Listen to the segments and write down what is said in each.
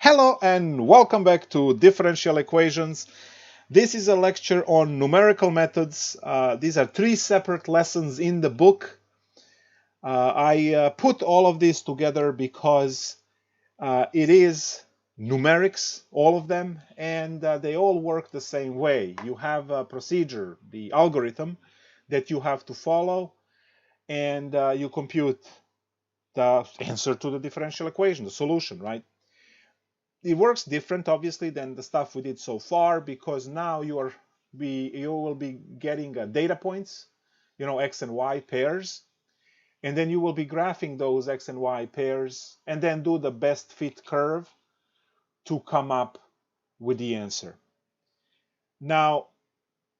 Hello and welcome back to Differential Equations. This is a lecture on numerical methods. These are three separate lessons in the book. I put all of this together because it is numerics, all of them, and they all work the same way. You have a procedure, the algorithm that you have to follow, and you compute the answer to the differential equation, the solution, right? It works different, obviously, than the stuff we did so far, because now you will be getting data points, x and y pairs, and then you will be graphing those x and y pairs, and then do the best fit curve to come up with the answer. Now,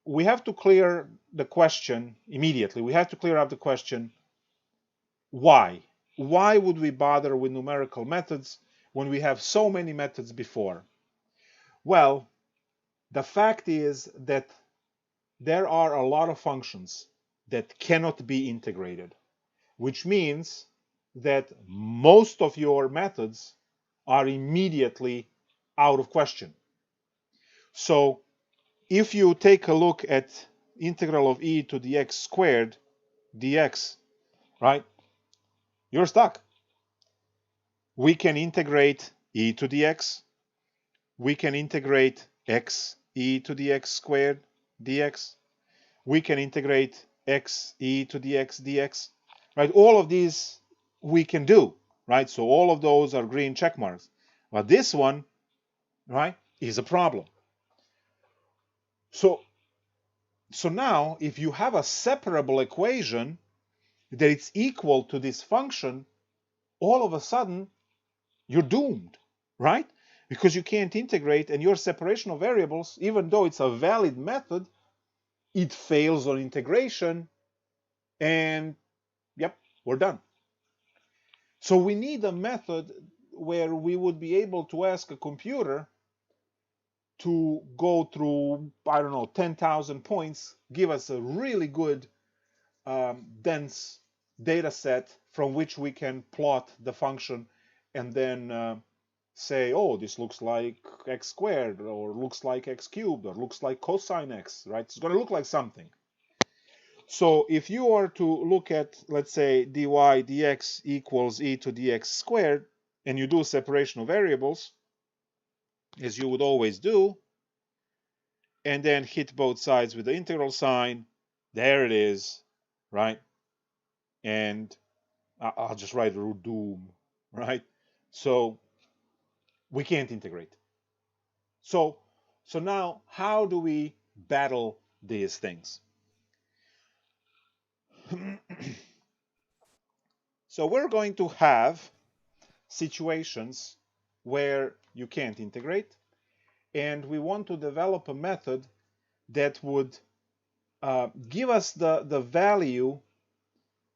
we have to clear the question immediately. We have to clear up the question, why? Why would we bother with numerical methods when we have so many methods before? Well, the fact is that there are a lot of functions that cannot be integrated, which means that most of your methods are immediately out of question. So if you take a look at integral of e to the x squared dx, right, you're stuck. We can integrate e to the x. We can integrate x e to the x squared dx. We can integrate x e to the x dx, right? All of these we can do, right? So all of those are green check marks. But this one, right, is a problem. So now if you have a separable equation that it's equal to this function, all of a sudden you're doomed, right? Because you can't integrate, and your separation of variables, even though it's a valid method, it fails on integration, and yep, we're done. So we need a method where we would be able to ask a computer to go through, I don't know, 10,000 points, give us a really good dense data set from which we can plot the function and then say, oh, this looks like x squared, or looks like x cubed, or looks like cosine x, right? It's going to look like something. So if you are to look at, let's say, dy dx equals e to dx squared, and you do separation of variables, as you would always do, and then hit both sides with the integral sign, there it is, right? And I'll just write doom, right? So we can't integrate. So now, how do we battle these things? So we're going to have situations where you can't integrate, and we want to develop a method that would give us the value,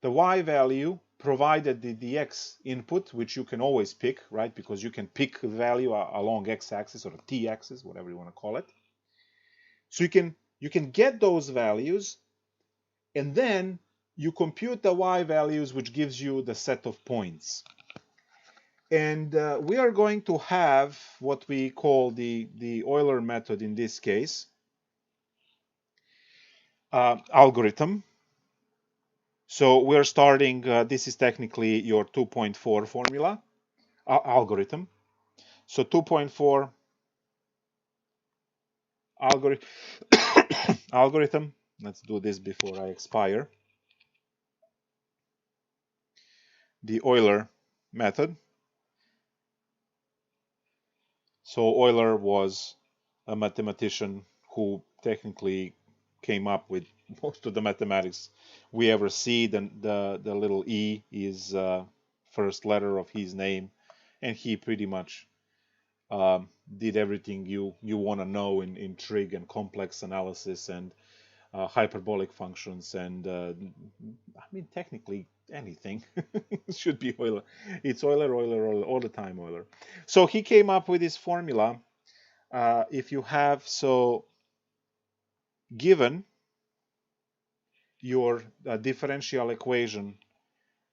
the y value, provided the dx input, which you can always pick, right? Because you can pick a value along x-axis or a t-axis, whatever you want to call it. So you can get those values, and then you compute the y values, which gives you the set of points. And we are going to have what we call the Euler method in this case, algorithm. So we're starting, this is technically your 2.4 formula, algorithm. So 2.4 algorithm. Let's do this before I expire. The Euler method. So Euler was a mathematician who technically came up with most of the mathematics we ever see. The little e is first letter of his name, and he pretty much did everything you want to know in trig and complex analysis and hyperbolic functions, and I mean, technically anything should be Euler. It's Euler, all the time Euler. So he came up with this formula. If you have, so given your differential equation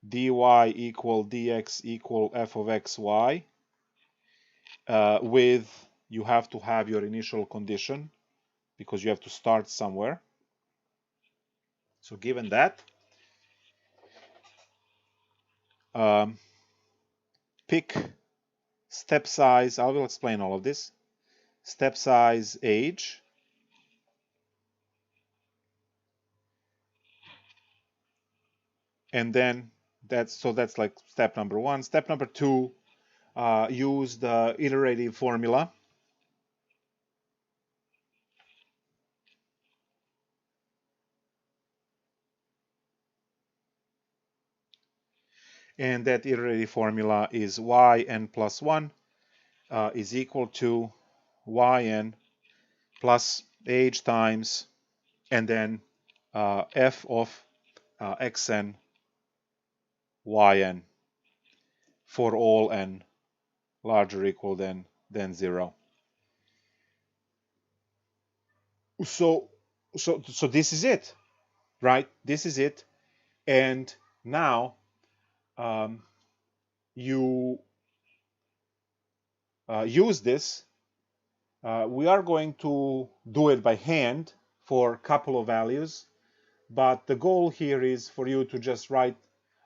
dy equal dx equal f of xy, you have to have your initial condition because you have to start somewhere. So given that, pick step size. I will explain all of this. Step size age. And then that's like step number 1. Step number 2, use the iterative formula. And that iterative formula is yn plus 1 is equal to yn plus age times, and then f of xn yn for all n larger or equal than 0. So this is it, right? This is it. And now you use this. We are going to do it by hand for a couple of values, but the goal here is for you to just write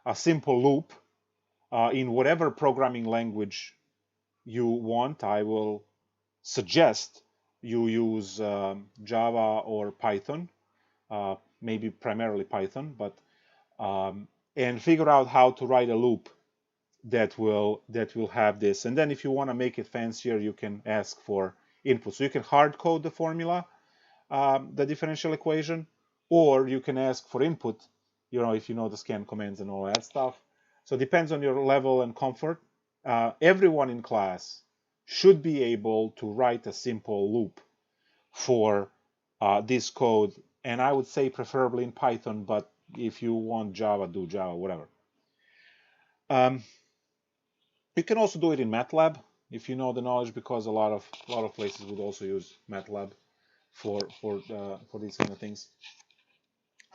a simple loop in whatever programming language you want. I will suggest you use Java or Python, maybe primarily Python, but and figure out how to write a loop that will have this. And then if you want to make it fancier, you can ask for input. So you can hard code the formula, the differential equation, or you can ask for input, if you know the scan commands and all that stuff. So it depends on your level and comfort. Everyone in class should be able to write a simple loop for this code, and I would say preferably in Python, but if you want Java, do Java, whatever. You can also do it in MATLAB if you know the knowledge, because a lot of places would also use MATLAB for these kind of things.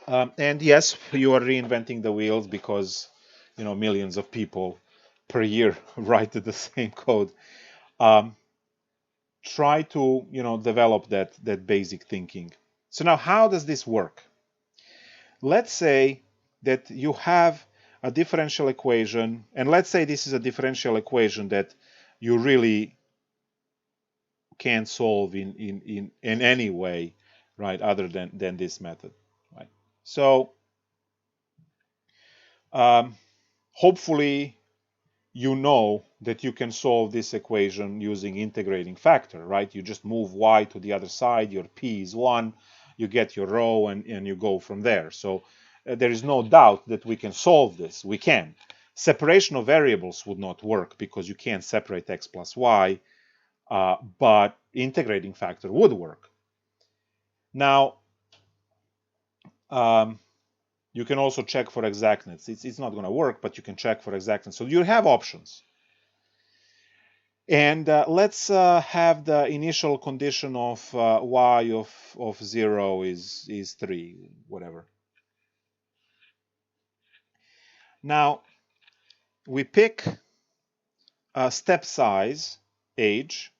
And yes, you are reinventing the wheels because millions of people per year write the same code. Try to develop that basic thinking. So now, how does this work? Let's say that you have a differential equation, and let's say this is a differential equation that you really can't solve in any way, right, other than this method, right? So hopefully you know that you can solve this equation using integrating factor, right? You just move y to the other side, your p is 1, you get your rho, and you go from there. So there is no doubt that we can solve this. We can. Separation of variables would not work because you can't separate x plus y, but integrating factor would work. Now, you can also check for exactness. It's not going to work, but you can check for exactness. So you have options. And let's have the initial condition of y of 0 is 3, whatever. Now, we pick a step size, age,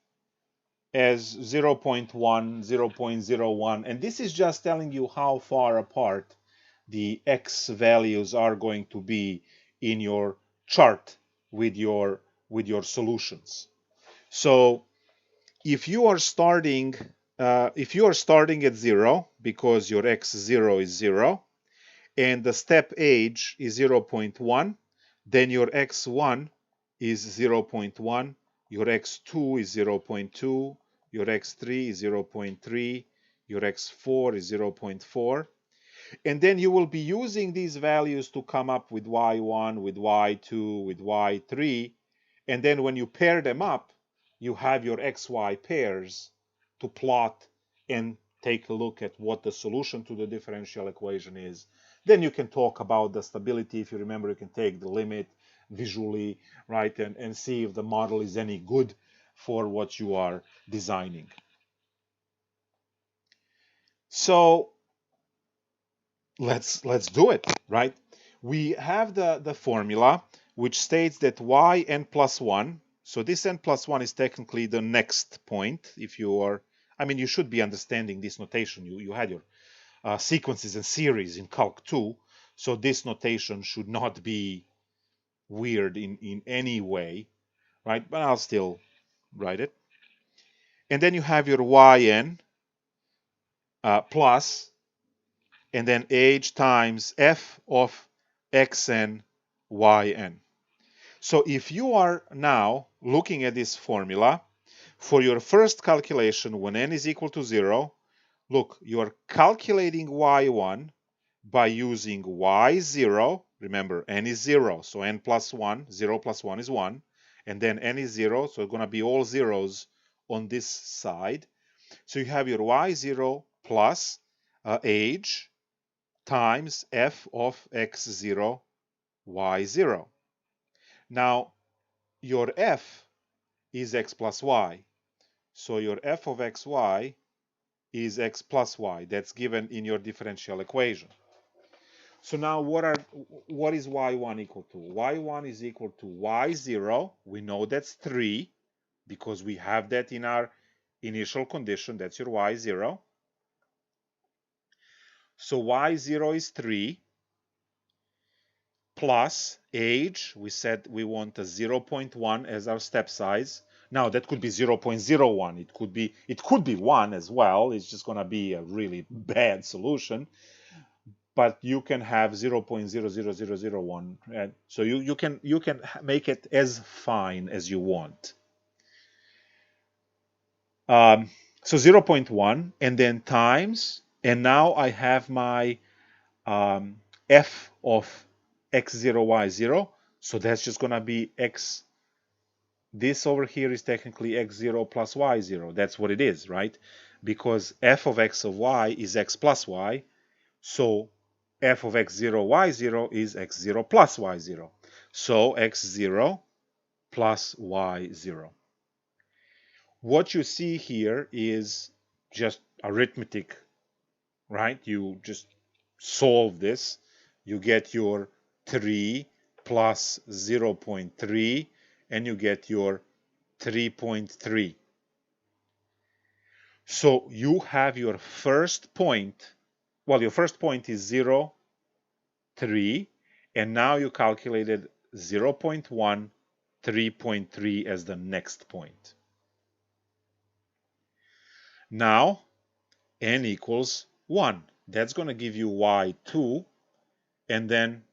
as 0.1, 0.01, and this is just telling you how far apart the x values are going to be in your chart with your solutions. So if you are starting at 0 because your x0 is 0 and the step age is 0.1, then your x1 is 0.1, your x2 is 0.2, your x3 is 0.3, your x4 is 0.4. And then you will be using these values to come up with y1, with y2, with y3. And then when you pair them up, you have your xy pairs to plot and take a look at what the solution to the differential equation is. Then you can talk about the stability. If you remember, you can take the limit visually, right, and see if the model is any good for what you are designing. So let's do it, right? We have the formula which states that yn plus 1, So this n plus 1 is technically the next point. If you are, I mean, you should be understanding this notation. You had your sequences and series in Calc 2, so this notation should not be weird in any way, right? But I'll still write it. And then you have your yn plus, and then h times f of xn yn. So if you are now looking at this formula, for your first calculation when n is equal to 0, look, you are calculating y1 by using y0. Remember, n is 0, so n plus 1, 0 plus 1 is 1. And then n is 0, so it's going to be all zeros on this side. So you have your y0 plus h times f of x0, y0. Now, your f is x plus y. So your f of xy is x plus y. That's given in your differential equation. So now what is y1 equal to? Y1 is equal to y0. We know that's 3 because we have that in our initial condition. That's your y0. So y0 is 3 plus age. We said we want a 0.1 as our step size. Now that could be 0.01. It could be 1 as well. It's just going to be a really bad solution. But you can have 0.00001. And so you can make it as fine as you want. So 0.1 and then times, and now I have my f of x0, y0. So that's just going to be x. This over here is technically x0 plus y0. That's what it is, right? Because f of x of y is x plus y. So f of x0, y0 is x0 plus y0. So x0 plus y0. What you see here is just arithmetic, right? You just solve this. You get your 3 plus 0.3, and you get your 3.3. So you have your first point. Well, your first point is 0, 3, and now you calculated 0.1, 3.3 as the next point. Now, n equals 1. That's going to give you y2, and then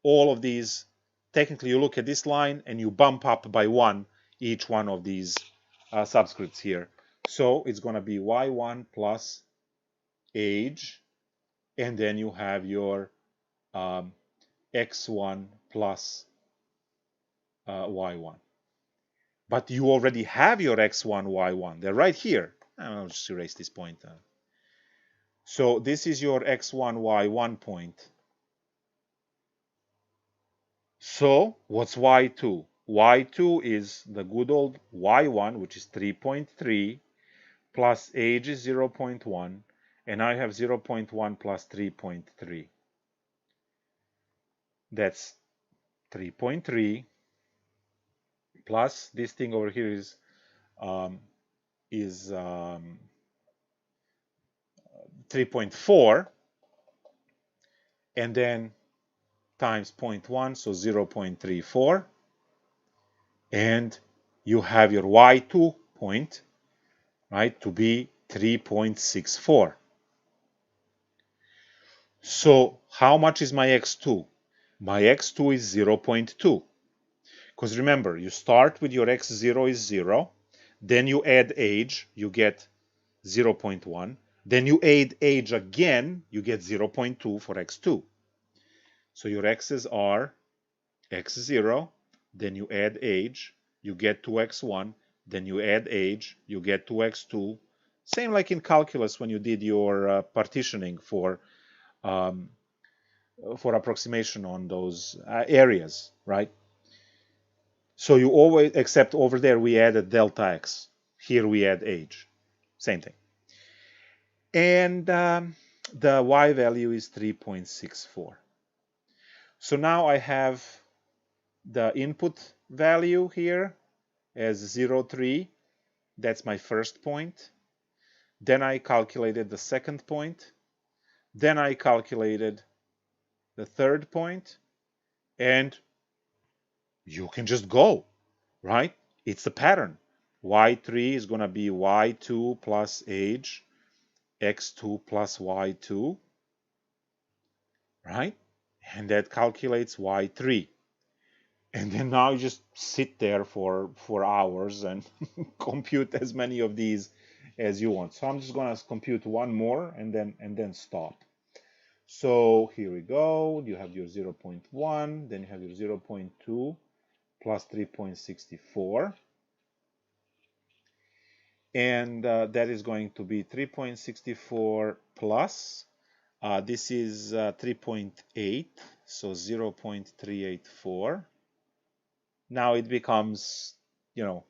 all of these, technically you look at this line and you bump up by 1 each one of these subscripts here. So it's going to be y1 plus age, and then you have your x1 plus y1. But you already have your x1, y1. They're right here. I'll just erase this point. So this is your x1, y1 point. So what's y2? Y2 is the good old y1, which is 3.3, plus age is 0.1, and I have 0.1 plus 3.3. That's 3.3 plus this thing over here is 3.4, and then times 0.1, so 0.34, and you have your y2 point, right, to be 3.64. So how much is my x2? My x2 is 0.2. Because remember, you start with your x0 is 0, then you add age, you get 0.1, then you add age again, you get 0.2 for x2. So your x's are x0, then you add age, you get 2x1, then you add age, you get 2x2. Same like in calculus when you did your partitioning for approximation on those areas, right? So you always, except over there we added delta x. Here we add age. Same thing. And the y value is 3.64. So now I have the input value here, as 0, 3. That's my first point. Then I calculated the second point. Then I calculated the third point. And you can just go, right? It's a pattern. y3 is going to be y2 plus age, x2 plus y2, right? And that calculates y3. And then now you just sit there for hours and compute as many of these as you want. So I'm just going to compute one more and then stop. So here we go. You have your 0.1, then you have your 0.2 plus 3.64. And that is going to be 3.64 plus, this is 3.8, so 0.384. Now it becomes,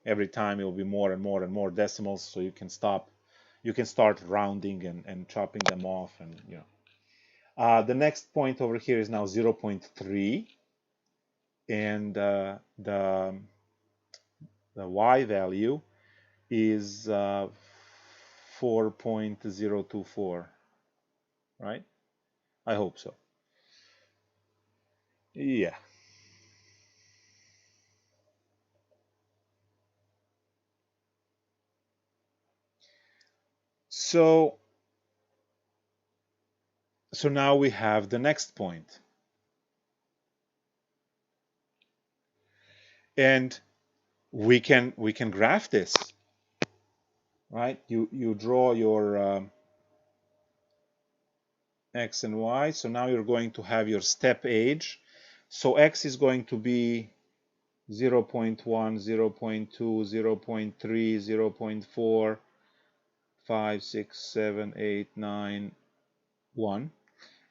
every time it will be more and more and more decimals, so you can start rounding and chopping them off, and the next point over here is now 0.3, and the y value is 4.024, right? I hope so. Yeah. So now we have the next point. And we can graph this, right? You draw your x and y. So now you're going to have your step age. So x is going to be 0.1, 0.2, 0.3, 0.4, 5, 6, 7, 8, 9, 1.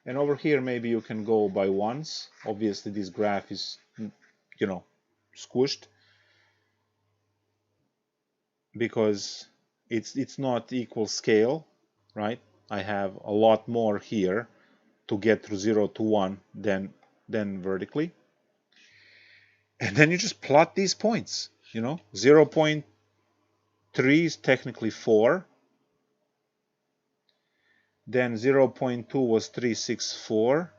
And over here, maybe you can go by ones. Obviously, this graph is, squished because it's not equal scale, right? I have a lot more here to get through 0 to 1 than vertically. And then you just plot these points, 0.3 is technically 4. Then 0.2 was 364.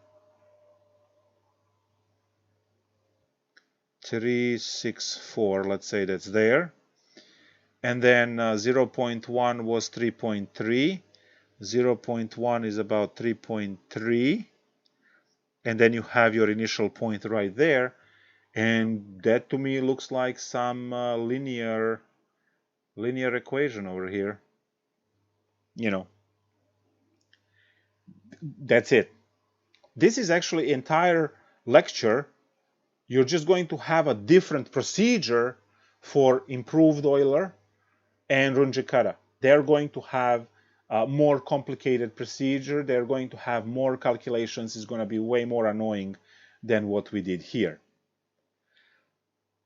364, let's say that's there. And then 0.1 was 3.3. 0.1 is about 3.3. And then you have your initial point right there. And that to me looks like some linear equation over here. That's it. This is actually entire lecture. You're just going to have a different procedure for improved Euler and Runge-Kutta. They're going to have a more complicated procedure. They're going to have more calculations. It's going to be way more annoying than what we did here.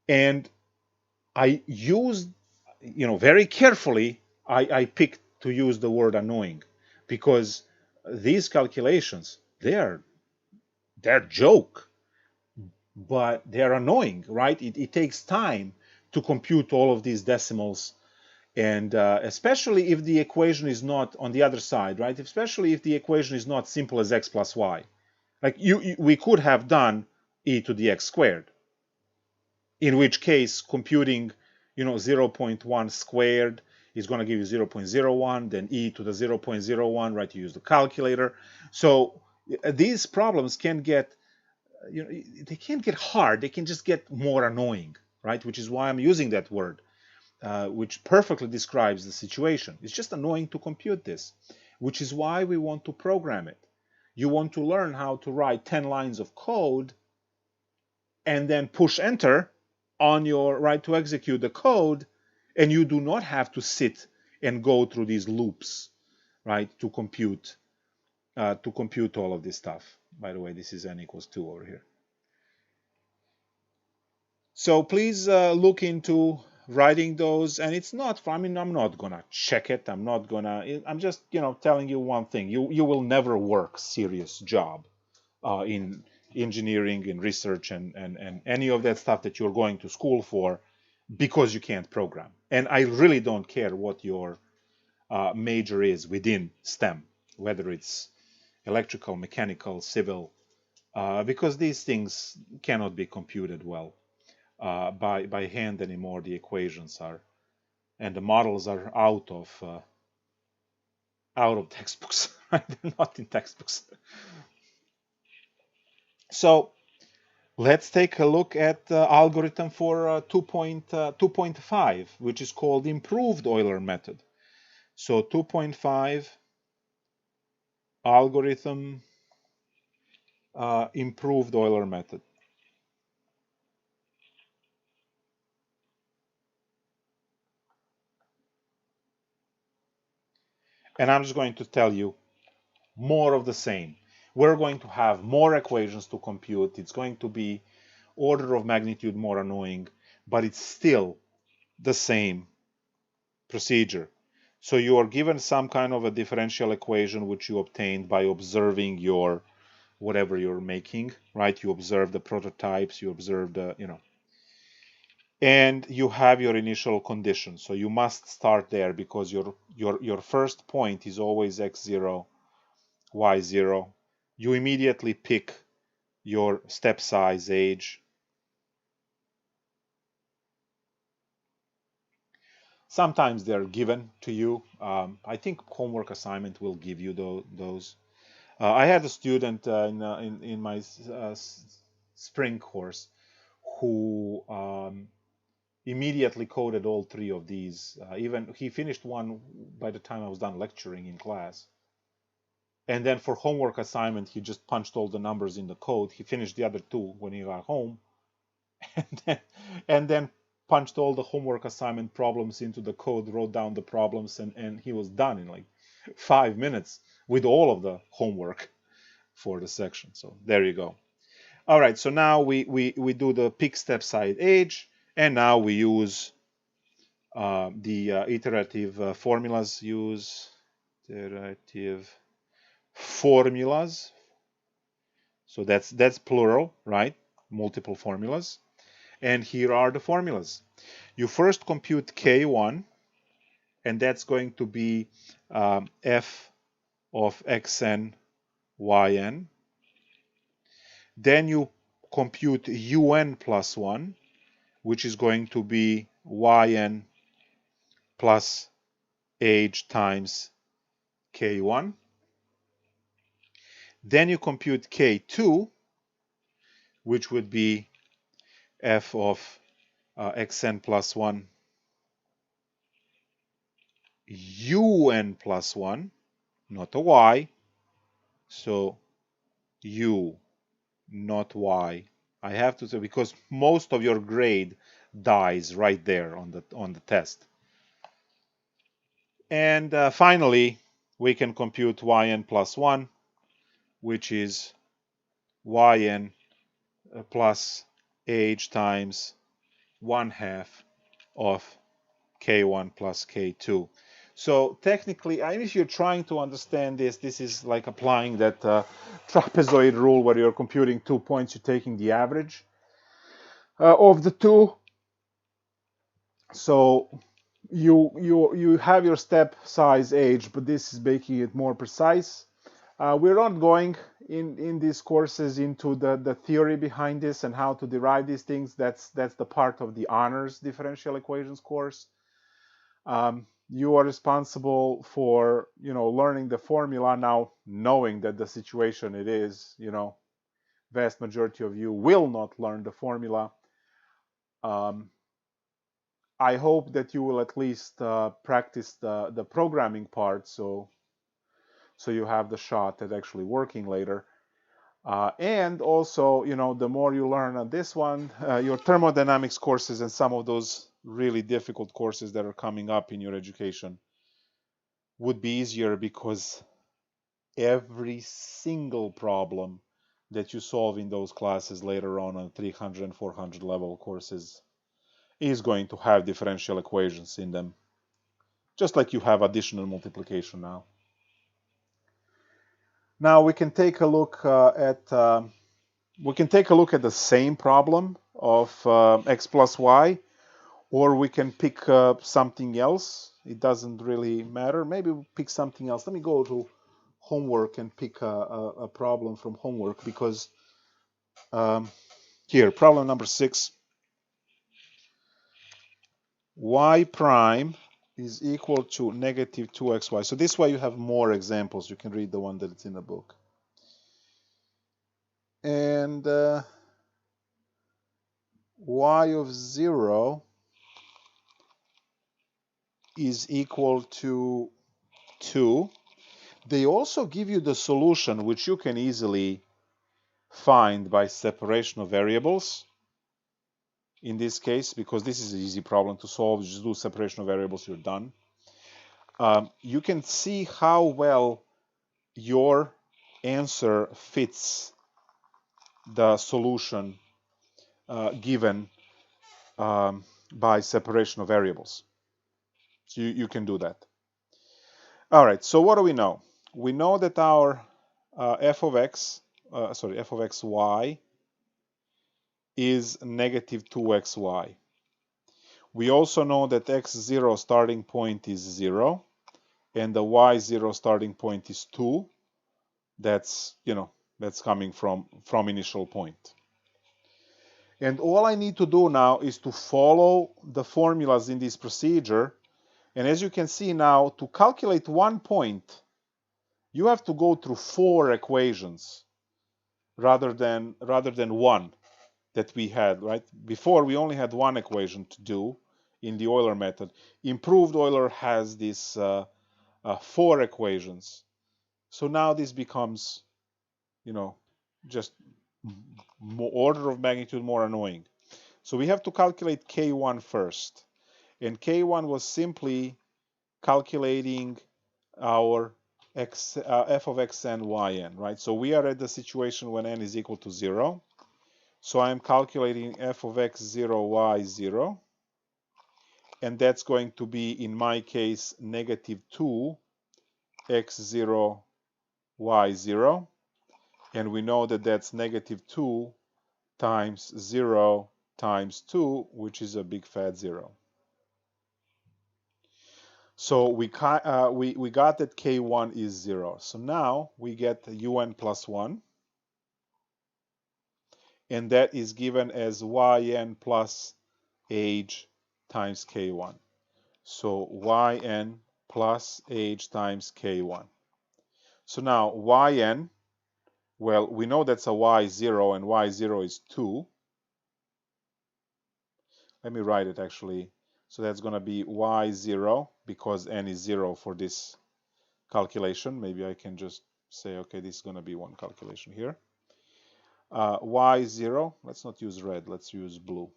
And I used, very carefully, I picked to use the word annoying, because these calculations, they're joke, but they're annoying, right? It takes time to compute all of these decimals, and especially if the equation is not on the other side, right? Especially if the equation is not simple as x plus y. Like we could have done e to the x squared, in which case computing 0.1 squared is going to give you 0.01, then e to the 0.01, right? You use the calculator. So these problems can get, they can't get hard. They can just get more annoying, right? Which is why I'm using that word, which perfectly describes the situation. It's just annoying to compute this, which is why we want to program it. You want to learn how to write 10 lines of code and then push enter on your right to execute the code, and you do not have to sit and go through these loops, right, to compute all of this stuff. By the way, this is n equals 2 over here. So please look into writing those, and it's not, I'm not gonna check it. I'm just, telling you one thing. You will never work serious job in engineering and research and any of that stuff that you're going to school for because you can't program. And I really don't care what your major is within STEM, whether it's electrical, mechanical, civil, because these things cannot be computed well by hand anymore. The equations are, and the models are out of textbooks. They're not in textbooks. So let's take a look at the algorithm for 2.5, which is called improved Euler method. So 2.5 algorithm improved Euler method. And I'm just going to tell you more of the same. We're going to have more equations to compute. It's going to be order of magnitude more annoying, but it's still the same procedure. So you are given some kind of a differential equation which you obtained by observing your whatever you're making, right? You observe the prototypes, you observe the, and you have your initial condition. So you must start there because your first point is always x0, y0. You immediately pick your step size, age. Sometimes they're given to you. I think homework assignment will give you those. I had a student in my spring course who immediately coded all three of these. Even he finished one by the time I was done lecturing in class. And then for homework assignment, he just punched all the numbers in the code. He finished the other two when he got home. And then punched all the homework assignment problems into the code, wrote down the problems, and he was done in like 5 minutes with all of the homework for the section. So there you go. All right, so now we do the pick step size age, and now we use the iterative formulas. Use iterative formulas. So that's plural, right? Multiple formulas. And here are the formulas. You first compute K1, and that's going to be f of xn, yn. Then you compute un plus 1, which is going to be yn plus age times K1. Then you compute K2, which would be f of xn plus 1 un plus 1, not a y, so u, not y. I have to say, because most of your grade dies right there on the test. And finally, we can compute yn plus 1, which is yn plus age times 1/2 of K1 plus K2. So technically, if you're trying to understand this, this is like applying that trapezoid rule where you're computing 2 points, you're taking the average of the two. So you have your step size age, but this is making it more precise. We're not going in these courses into the theory behind this and how to derive these things. That's the part of the honors differential equations course. You are responsible for learning the formula. Now, knowing that the situation it is, vast majority of you will not learn the formula. I hope that you will at least practice the programming part, so you have the shot at actually working later. And also, the more you learn on this one, your thermodynamics courses and some of those really difficult courses that are coming up in your education would be easier, because every single problem that you solve in those classes later on 300 and 400 level courses is going to have differential equations in them, just like you have addition and multiplication now. Now we can take a look at the same problem of x plus y, Or we can pick something else. It doesn't really matter. Maybe we'll pick something else. Let me go to homework and pick a problem from homework, because here, problem number 6. Y prime is equal to negative 2xy. So this way you have more examples. You can read the one that's in the book. And y of 0 is equal to 2. They also give you the solution, which you can easily find by separation of variables. In this case, because this is an easy problem to solve, you just do separation of variables, you're done. You can see how well your answer fits the solution given by separation of variables. So you can do that. All right, so what do we know? We know that our f of xy is negative 2xy. We also know that x0 starting point is 0, and the y0 starting point is 2. That's, that's coming from initial point. And all I need to do now is to follow the formulas in this procedure. And as you can see now, to calculate 1 point, you have to go through 4 equations rather than 1 that we had, right? Before we only had 1 equation to do in the Euler method. Improved Euler has these 4 equations. So now this becomes, just order of magnitude more annoying. So we have to calculate K1 first. And K1 was simply calculating our f of xn, yn, right? So we are at the situation when n is equal to 0. So I'm calculating f of x0, y0. And that's going to be, in my case, negative 2 x0, y0. And we know that that's negative 2 times 0 times 2, which is a big fat 0. So we got that K1 is 0. So now we get UN plus 1. And that is given as yn plus age times K1. So yn plus age times K1. So now yn, well, we know that's a y0, and y0 is 2. Let me write it actually. So that's going to be y0, because n is 0 for this calculation. Maybe I can just say, okay, this is going to be one calculation here. Y0, let's not use red, let's use blue.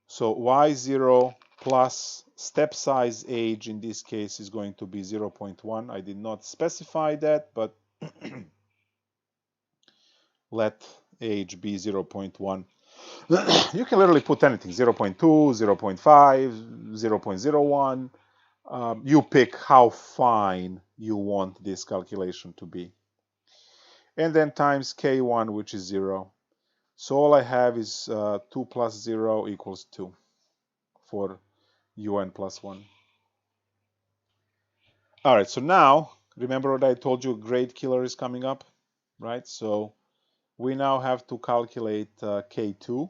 So y0 plus step size age in this case is going to be 0.1. I did not specify that, but let age be 0.1. You can literally put anything, 0.2, 0.5, 0.01. You pick how fine you want this calculation to be. And then times K1, which is 0. So all I have is 2 plus 0 equals 2 for UN plus 1. All right, so now, remember what I told you, grade killer is coming up, right? So we now have to calculate K2.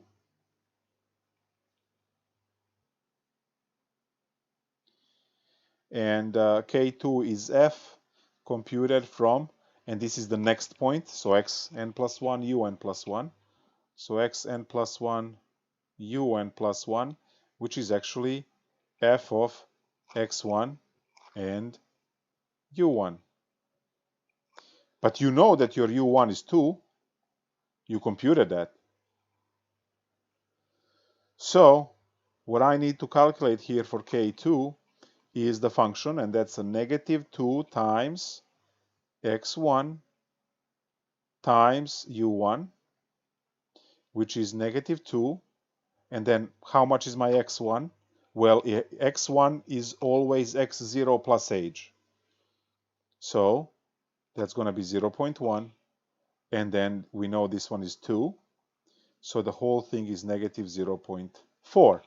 And K2 is f computed from, and this is the next point, so xn plus 1, un plus 1. So xn plus 1, un plus 1, which is actually f of x1 and u1. But you know that your u1 is 2. You computed that. So what I need to calculate here for K2 is the function, and that's a negative 2 times x1 times u1, which is negative 2. And then how much is my x1? Well, x1 is always x0 plus age. So that's going to be 0.1. And then we know this one is 2. So the whole thing is negative 0.4.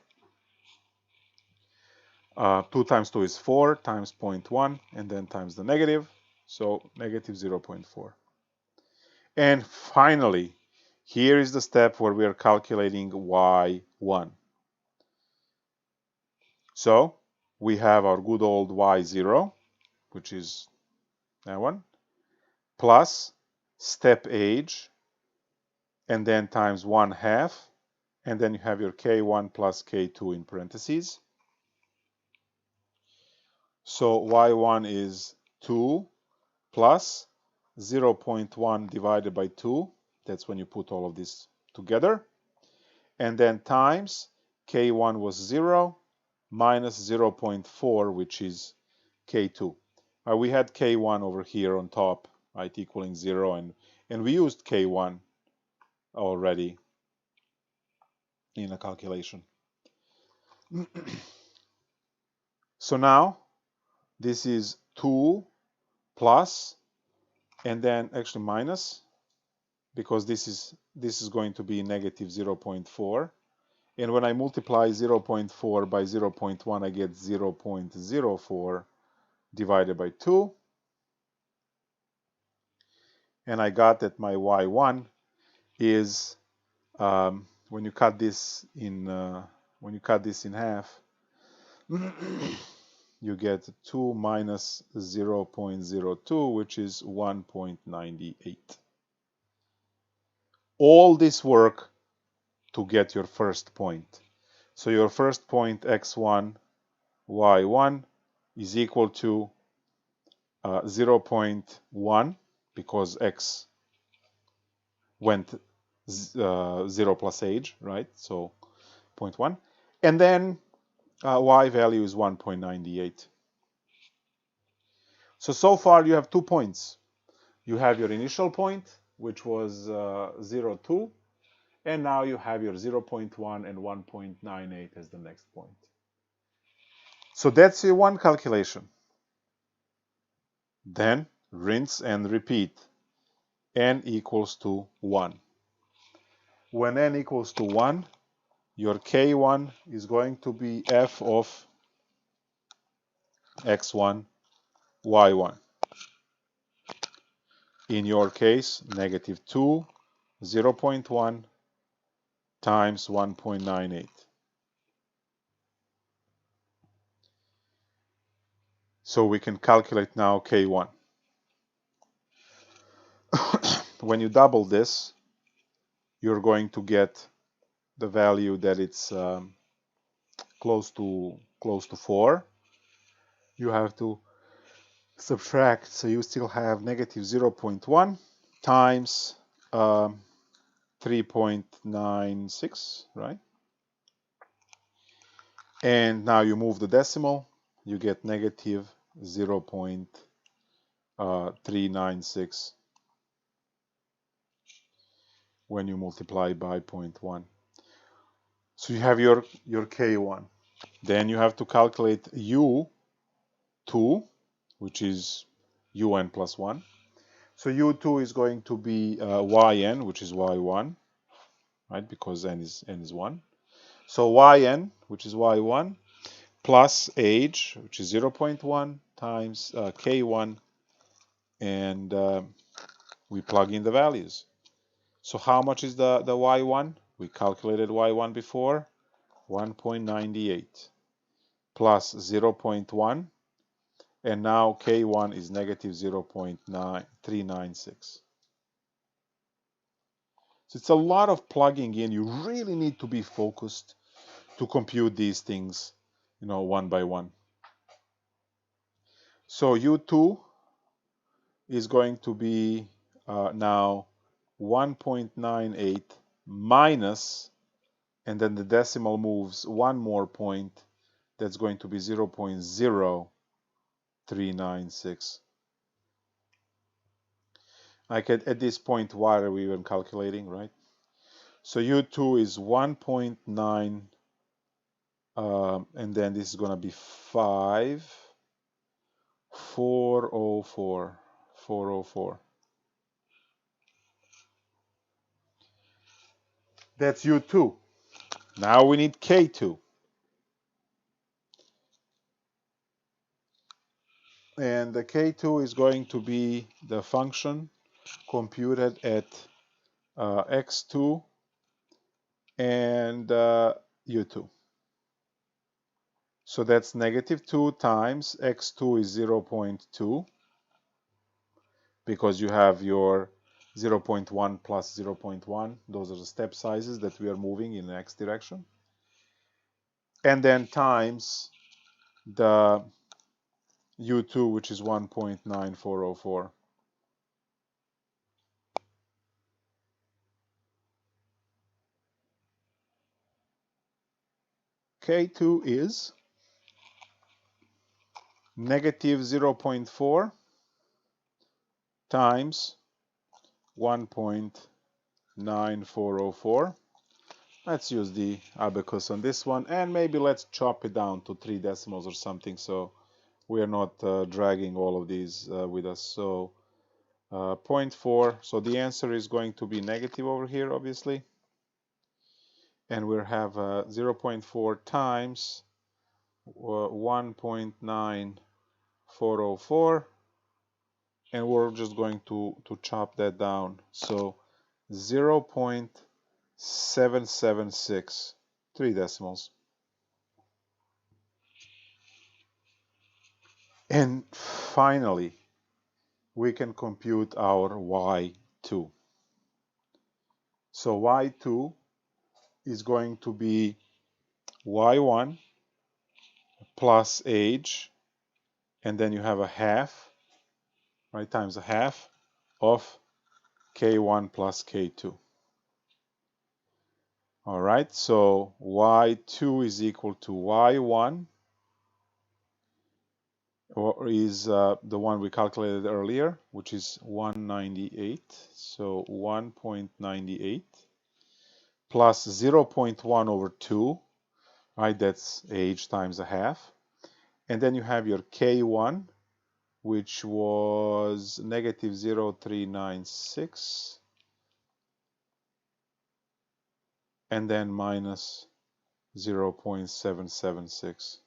2 times 2 is 4 times 0.1 and then times the negative. So negative 0.4. And finally, here is the step where we are calculating y1. So we have our good old y0, which is that one, plus step age, and then times 1/2, and then you have your k1 plus k2 in parentheses. So y1 is 2 plus 0.1 divided by 2. That's when you put all of this together. And then times k1 was 0 minus 0.4, which is k2. We had k1 over here on top, right, equaling 0, and we used k1 already in a calculation. So now this is 2 plus, and then actually minus, because this is going to be negative 0.4. And when I multiply 0.4 by 0.1, I get 0.04 divided by 2. And I got that my y1 is, when you cut this in half, you get 2 minus 0.02, which is 1.98. All this work to get your first point. So your first point, x1, y1, is equal to 0.1, because x went 0 plus age, right? So 0.1. And then y value is 1.98. So far you have 2 points. You have your initial point, which was 0, 2, and now you have your 0.1 and 1.98 as the next point. So that's your one calculation. Then rinse and repeat. N equals to 1. When n equals to 1, your k1 is going to be f of x1, y1. In your case, negative 2, 0.1 times 1.98. So we can calculate now k1. When you double this, you're going to get the value that it's close to 4. You have to subtract, so you still have negative 0.1 times 3.96, right? And now you move the decimal, you get negative 0.396 when you multiply by 0.1. So you have your k1. Then you have to calculate u2, which is un plus 1. So u2 is going to be yn, which is y1, right? Because n is 1. So yn, which is y1, plus age, which is 0.1 times k1, and we plug in the values. So how much is the y1? We calculated y1 before, 1.98 plus 0.1, and now k1 is negative 0.396. So it's a lot of plugging in. You really need to be focused to compute these things, one by one. So u2 is going to be now 1.98 minus, and then the decimal moves one more point. That's going to be 0.0396. Like at this point, why are we even calculating, right? So u2 is 1.9, and then this is going to be 404. That's U2. Now we need K2. And the K2 is going to be the function computed at x2 and U2. So that's -2 times x2 is 0.2, because you have your 0.1 plus 0.1. Those are the step sizes that we are moving in the x direction. And then times the U2, which is 1.9404. K2 is -0.4 times 1.9404. Let's use the abacus on this one, and maybe let's chop it down to 3 decimals or something, so we are not dragging all of these with us. So 0.4, so the answer is going to be negative over here, obviously. And we'll have 0.4 times 1.9404, and we're just going to chop that down. So 0.776, 3 decimals. And finally, we can compute our y2. So y2 is going to be y1 plus age, and then you have a half, right, times a half of k1 plus k2. All right, so y2 is equal to y1, or is the one we calculated earlier, which is 198. So 1.98 plus 0.1 over 2, right? That's age times a half. And then you have your k1, which was -0.396, and then minus 0.776.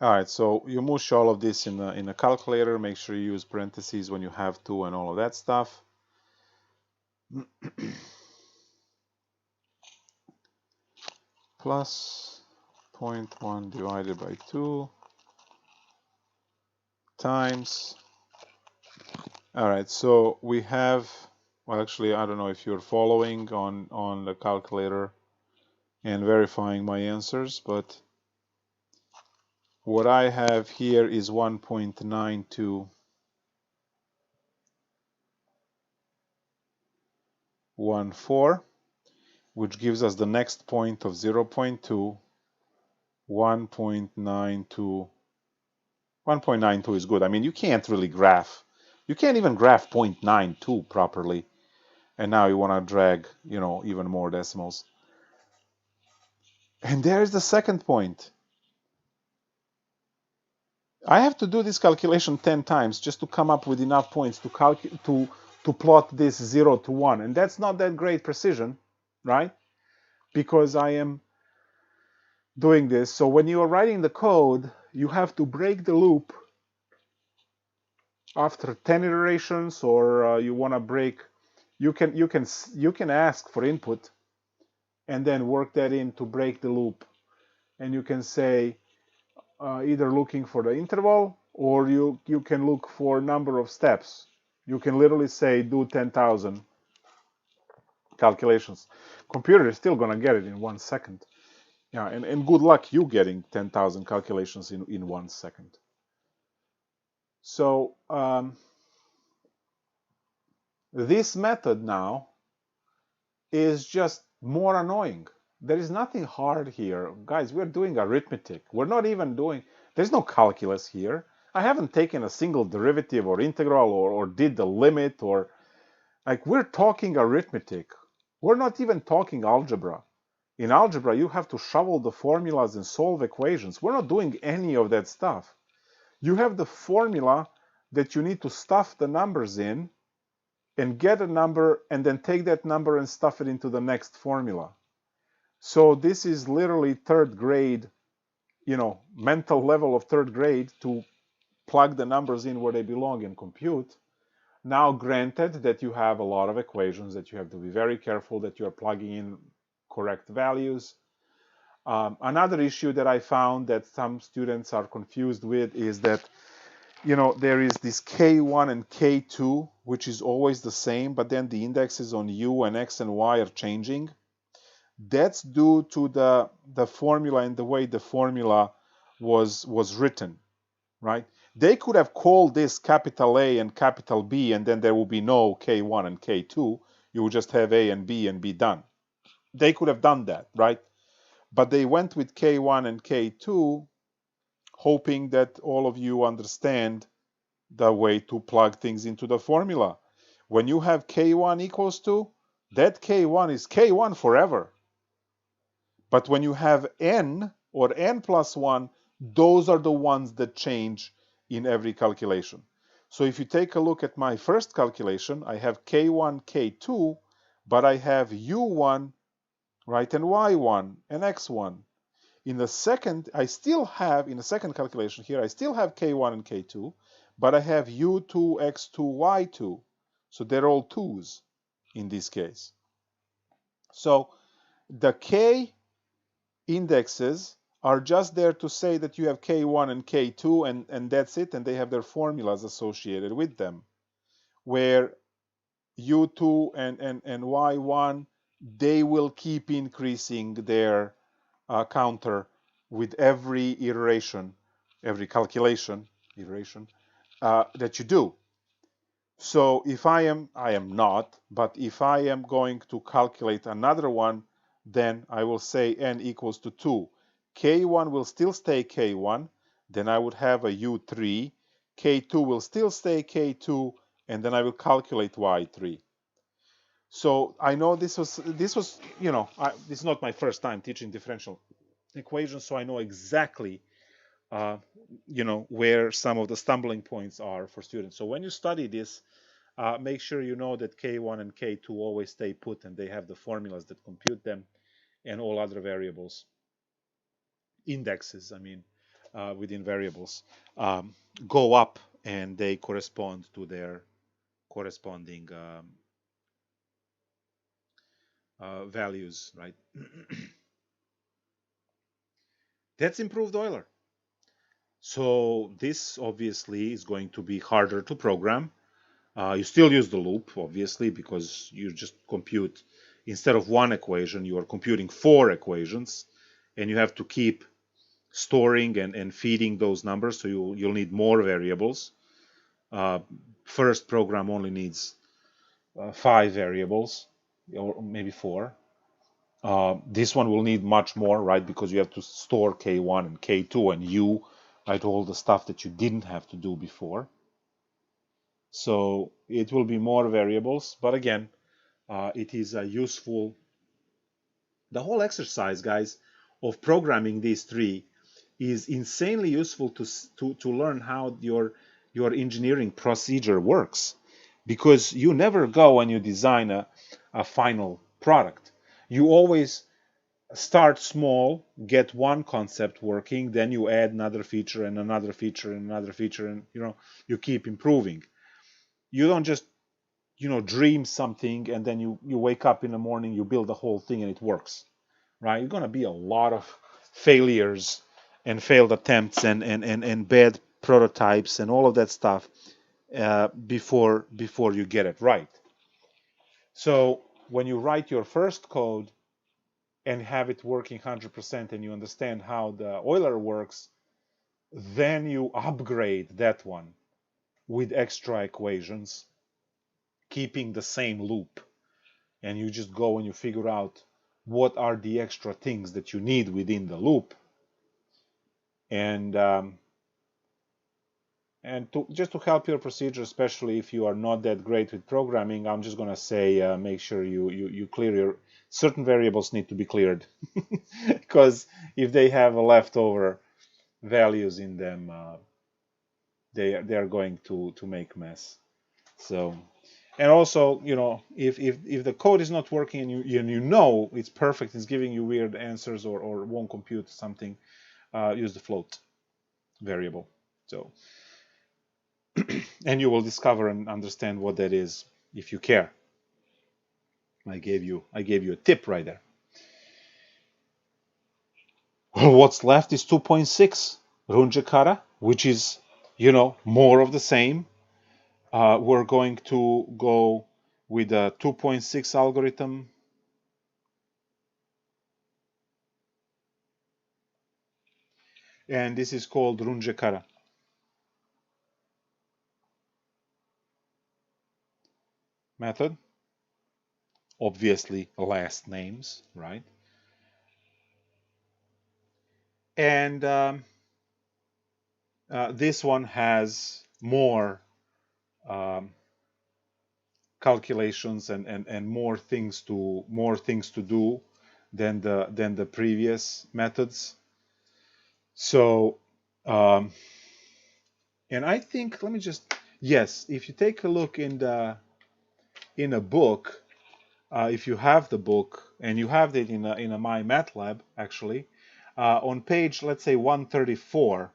All right, so you mush all of this in a calculator. Make sure you use parentheses when you have to and all of that stuff. Plus 0.1 divided by 2 times. All right, so we have, well, actually, I don't know if you're following on the calculator and verifying my answers, but what I have here is 1.9214, which gives us the next point of 0.2, 1.92. 1.92 is good. I mean, you can't really graph. You can't even graph 0.92 properly. And now you want to drag, you know, even more decimals. And there's the second point. I have to do this calculation 10 times just to come up with enough points to plot this 0 to 1. And that's not that great precision, right? Because I am doing this. So when you are writing the code, you have to break the loop after 10 iterations, or you want to break, you can ask for input and then work that in to break the loop. And you can say either looking for the interval, or you can look for number of steps. You can literally say do 10,000 calculations. Computer is still gonna get it in 1 second. Yeah, and good luck you getting 10,000 calculations in 1 second. So this method now is just more annoying. There is nothing hard here. Guys, we're doing arithmetic. We're not even doing, there's no calculus here. I haven't taken a single derivative or integral or did the limit, or like, we're talking arithmetic. We're not even talking algebra. In algebra, you have to shovel the formulas and solve equations. We're not doing any of that stuff. You have the formula that you need to stuff the numbers in, and get a number and then take that number and stuff it into the next formula. So this is literally third grade, mental level of third grade to plug the numbers in where they belong and compute. Now, granted that you have a lot of equations that you have to be very careful that you are plugging in correct values. Another issue that I found that some students are confused with is that, there is this K1 and K2, which is always the same, but then the indexes on U and X and Y are changing. That's due to the formula and the way the formula was written, right? They could have called this capital A and capital B, and then there would be no K1 and K2. You would just have A and be done. They could have done that, right? But they went with K1 and K2, hoping that all of you understand the way to plug things into the formula. When you have K1 equals to, that K1 is K1 forever. But when you have N or N plus 1, those are the ones that change in every calculation. So if you take a look at my first calculation, I have K1, K2, but I have U1, right, and Y1 and X1. In the second, in the second calculation here, I still have K1 and K2, but I have U2, X2, Y2. So they're all 2's in this case. So the K indexes are just there to say that you have K1 and K2 and that's it, and they have their formulas associated with them. Where U2 and Y1, they will keep increasing their counter with every iteration, every calculation, that you do. So if I am not, but if I am going to calculate another one, then I will say N equals to 2. K1 will still stay K1, then I would have a U3, K2 will still stay K2, and then I will calculate Y3. So I know this was this is not my first time teaching differential equations, so I know exactly where some of the stumbling points are for students. So when you study this, make sure you know that K1 and K2 always stay put, and they have the formulas that compute them, and all other variables, indexes, within variables, go up, and they correspond to their corresponding values, right? That's improved Euler. So this obviously is going to be harder to program. You still use the loop, obviously, because you just compute, instead of one equation, you are computing 4 equations, and you have to keep storing and feeding those numbers, so you'll need more variables. First program only needs 5 variables, or maybe 4. This one will need much more, right, because you have to store K1 and K2 and U, right, all the stuff that you didn't have to do before. So it will be more variables, but again, it is useful. The whole exercise, guys, of programming these 3 is insanely useful to learn how your engineering procedure works, because you never go and you design a final product. You always start small, get one concept working, then you add another feature and another feature and another feature, and you keep improving. You don't just dream something and then you wake up in the morning, you build the whole thing and it works, right? You're going to be a lot of failures and failed attempts and bad prototypes and all of that stuff before you get it right. So when you write your first code and have it working 100% and you understand how the Euler works, then you upgrade that one with extra equations, keeping the same loop, and you just go and you figure out what are the extra things that you need within the loop. And just to help your procedure, especially if you are not that great with programming, I'm just going to say make sure you clear your certain variables need to be cleared because if they have a leftover values in them, they are going to make mess. So And also, you know, if the code is not working and you know it's perfect, it's giving you weird answers or won't compute something, use the float variable. So, and you will discover and understand what that is if you care. I gave you a tip right there. What's left is 2.6 Runge-Kara, which is, you know, more of the same. We're going to go with a 2.6 algorithm. And this is called Runge-Kara method. Obviously, last names, right? And this one has more calculations and more things to do than the previous methods. So, and I think, let me just, yes, if you take a look in a book, if you have the book, and you have it in a MyMathLab actually, on page, let's say 134,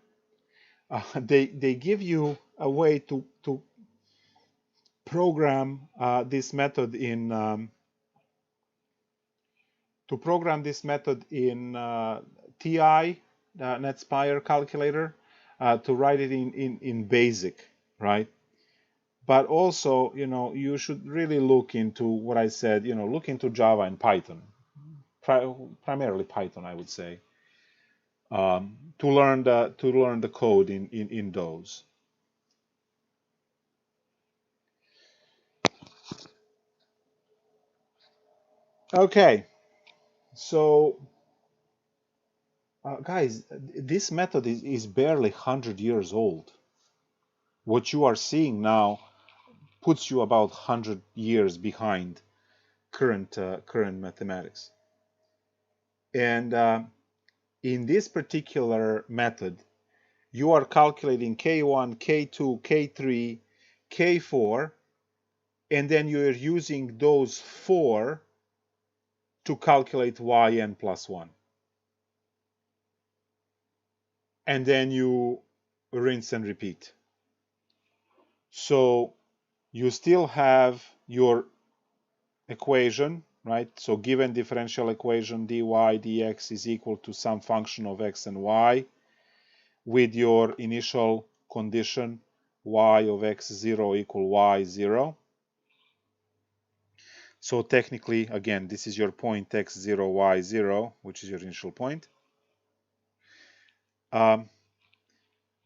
they give you a way to program this method in TI NetSpire calculator, to write it in BASIC, right? But also, you know, you should really look into what I said, you know, look into Java and Python, primarily Python, I would say, to learn the code in those. Okay, so guys, this method is barely 100 years old. What you are seeing now puts you about 100 years behind current mathematics. And in this particular method, you are calculating K1, K2, K3, K4, and then you are using those 4 to calculate yn plus 1. And then you rinse and repeat. So you still have your equation, right? So given differential equation dy dx is equal to some function of x and y with your initial condition y of x0 equal y0. So technically, again, this is your point x0, y0, which is your initial point.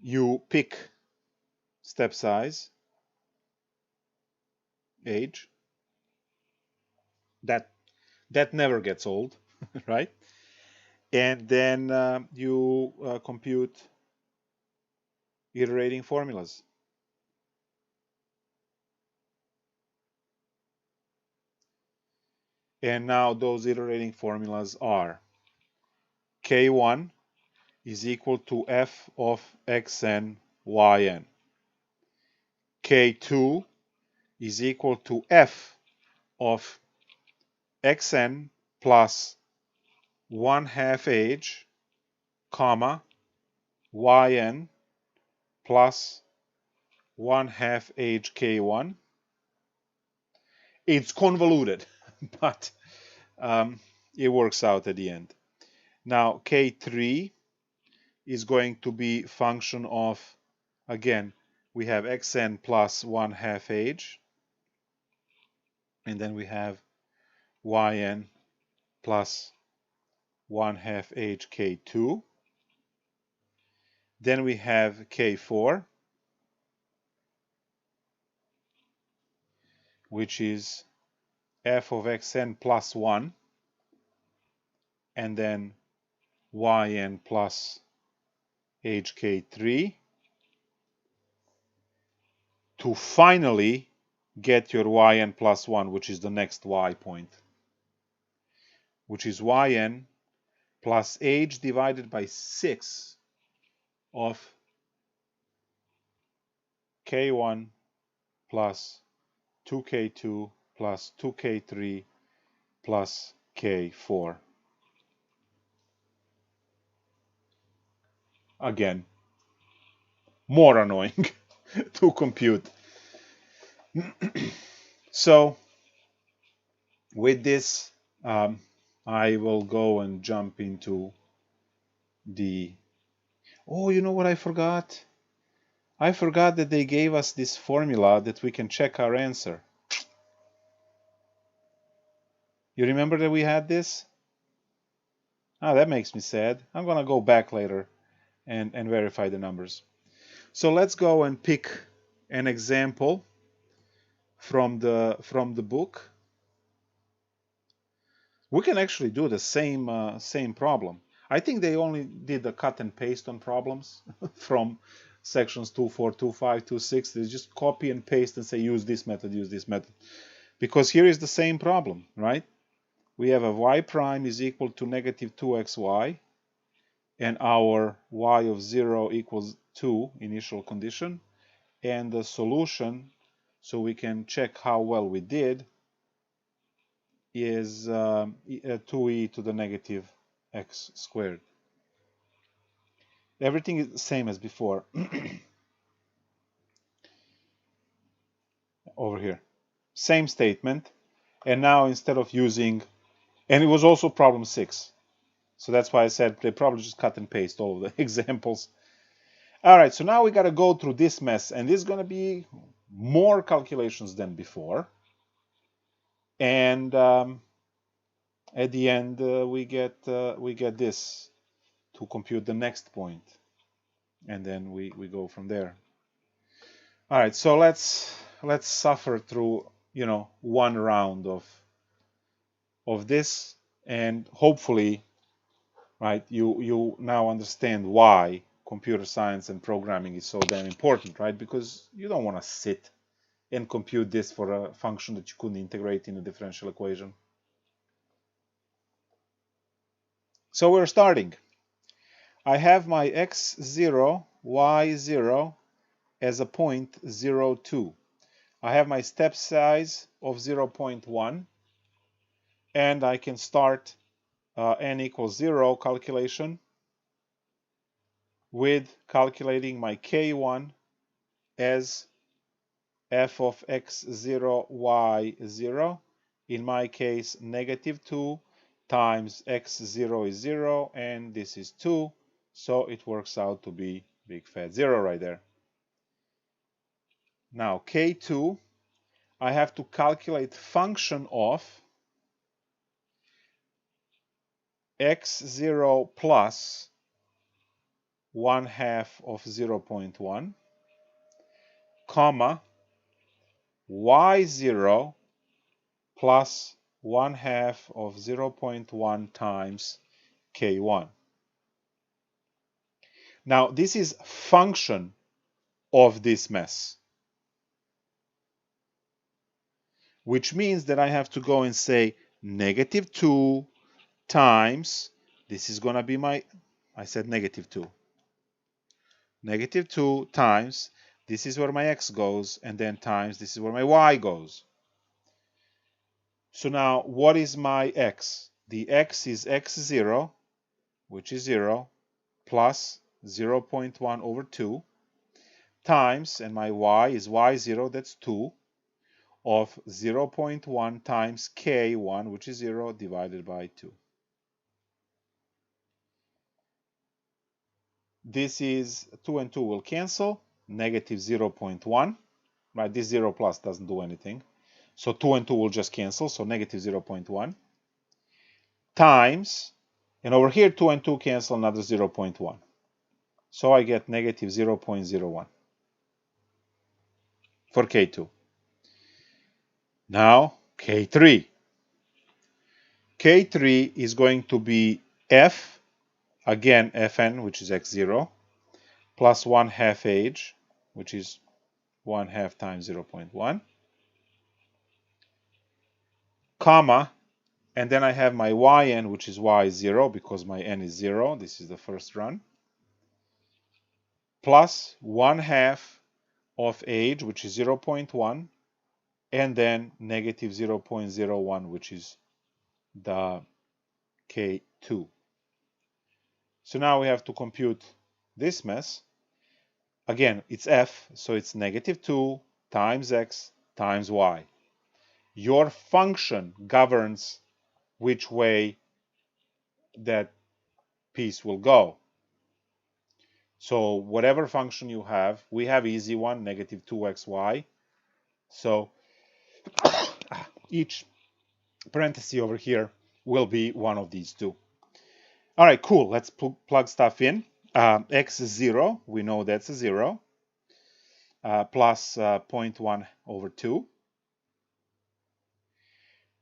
You pick step size, age. That never gets old, right? And then you compute iterating formulas. And now those iterating formulas are K1 is equal to f of xn yn. K2 is equal to f of xn plus 1/2 age, comma, yn plus 1/2 age k1. It's convoluted, but it works out at the end. Now k3 is going to be function of, again, we have xn plus 1/2 age, and then we have yn plus 1/2 age k2. Then we have k4, which is f of xn plus 1, and then yn plus age k3, to finally get your yn plus 1, which is the next y point, which is yn plus age divided by 6 of k1 plus 2k2 plus 2k3 plus k4. Again, more annoying to compute. So with this, I will go and jump into the... Oh, you know what I forgot? I forgot that they gave us this formula that we can check our answer. You remember that we had this? Ah, that makes me sad. I'm gonna go back later and verify the numbers. So let's go and pick an example from the book. We can actually do the same problem. I think they only did the cut and paste on problems from sections 2, 4, 2, 5, 2, 6. They just copy and paste and say use this method, use this method. Because here is the same problem, right? We have a y prime is equal to negative 2xy, and our y of 0 equals 2 initial condition, and the solution, so we can check how well we did, is 2e to the negative x squared. Everything is the same as before. Over here, same statement, and now instead of using, and it was also problem 6, so that's why I said they probably just cut and paste all of the examples. All right, so now we got to go through this mess, and this is going to be more calculations than before, and at the end we get this to compute the next point, and then we go from there. All right, so let's suffer through, you know, one round of this, and hopefully, right, you now understand why computer science and programming is so damn important, right? Because you don't want to sit and compute this for a function that you couldn't integrate in a differential equation. So we're starting. I have my x0, y0 as a point 0, 2. I have my step size of 0.1, and I can start n equals 0 calculation with calculating my k1 as f of x0, y0. In my case, negative 2 times x0 is 0, and this is 2, so it works out to be big fat 0 right there. Now k2, I have to calculate function of x0 plus 1/2 of 0.1, comma, y0 plus 1/2 of 0.1 times k1. Now this is function of this mess, which means that I have to go and say negative 2 times, this is going to be my, I said negative 2. Negative 2 times, this is where my x goes, and then times, this is where my y goes. So now, what is my x? The x is x0, which is 0, plus 0.1 over 2, times, and my y is y0, that's 2, of 0.1 times k1, which is 0, divided by 2. This is 2 and 2 will cancel, negative 0.1, right? This 0 plus doesn't do anything. So 2 and 2 will just cancel, so negative 0.1 times, and over here 2 and 2 cancel, another 0.1. So I get negative 0.01 for K2. Now K3. K3 is going to be F, again Fn, which is x0, plus 1/2 h, which is 1/2 times 0.1, comma, and then I have my yn, which is y0, because my n is 0, this is the first run, plus 1/2 of age, which is 0.1, and then negative 0.01, which is the K2. So now we have to compute this mess. Again, it's f, so it's negative 2 times x times y. Your function governs which way that piece will go. So whatever function you have, we have easy one, negative 2xy. So each parenthesis over here will be one of these two. All right, cool. Let's plug stuff in. X is 0. We know that's a 0. Plus 0.1 over 2.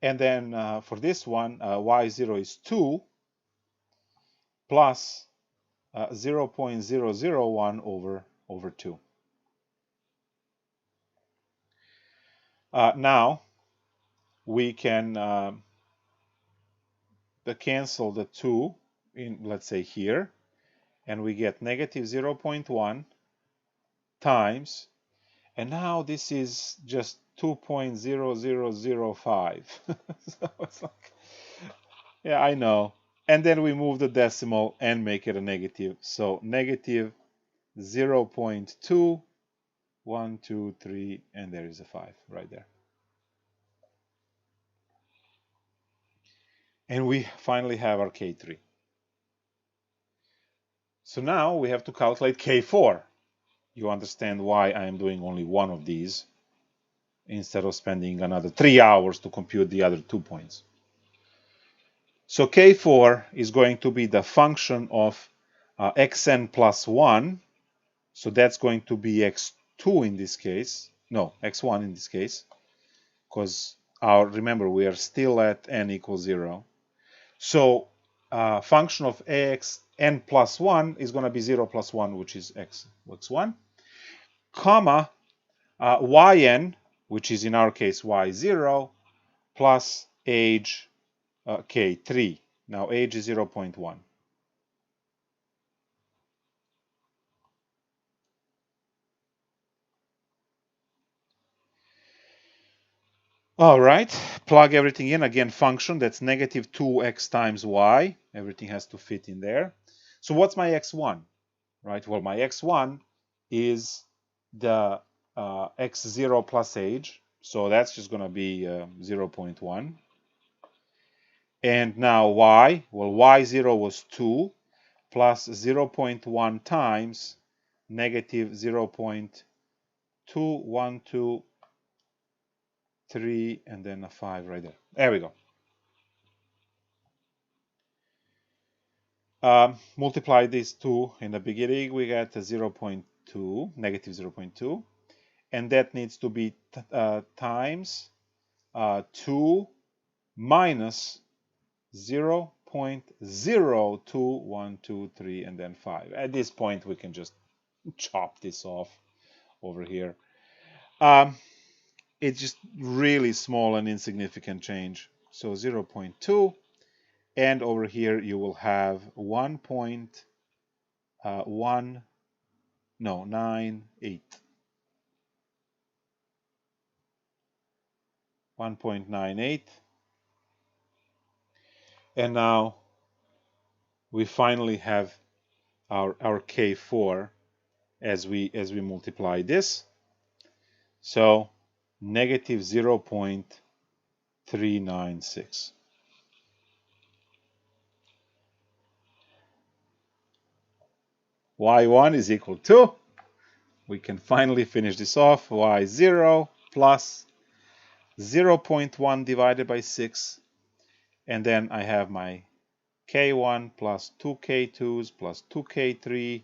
And then for this one, y0 is 2 plus 0.001 over 2. Now we can cancel the 2 in, let's say, here, and we get negative 0.1 times, and now this is just 2.0005. So it's like, yeah, I know. And then we move the decimal and make it a negative. So negative 0.2, 1, 2, 3, and there is a 5 right there. And we finally have our K3. So now we have to calculate K4. You understand why I am doing only one of these instead of spending another 3 hours to compute the other 2 points. So K4 is going to be the function of xn plus 1. So that's going to be x2 in this case. No, x1 in this case. Because remember, we are still at n equals 0. So function of axn plus 1 is going to be 0 plus 1, which is x1, comma yn, which is in our case y0, plus age K3. Now age is 0.1. All right, plug everything in. Again, function, that's negative 2x times y. Everything has to fit in there. So what's my x1? Right, well, my x1 is the x0 plus age. So that's just going to be 0.1. And now y, well, y0 was 2 plus 0.1 times negative 0.212, 3, and then a 5 right there. There we go. Multiply these two in the beginning, we get a 0.2, negative 0.2, and that needs to be times 2 minus 0.02123, and then 5. At this point, we can just chop this off over here. It's just really small and insignificant change. So 0.2, and over here you will have 1.98. 1.98. And now we finally have our K4 as we multiply this. So negative 0.396. y1 is equal to, we can finally finish this off, y0 plus 0.1 divided by 6, and then I have my K1 plus 2 K2s plus 2 K3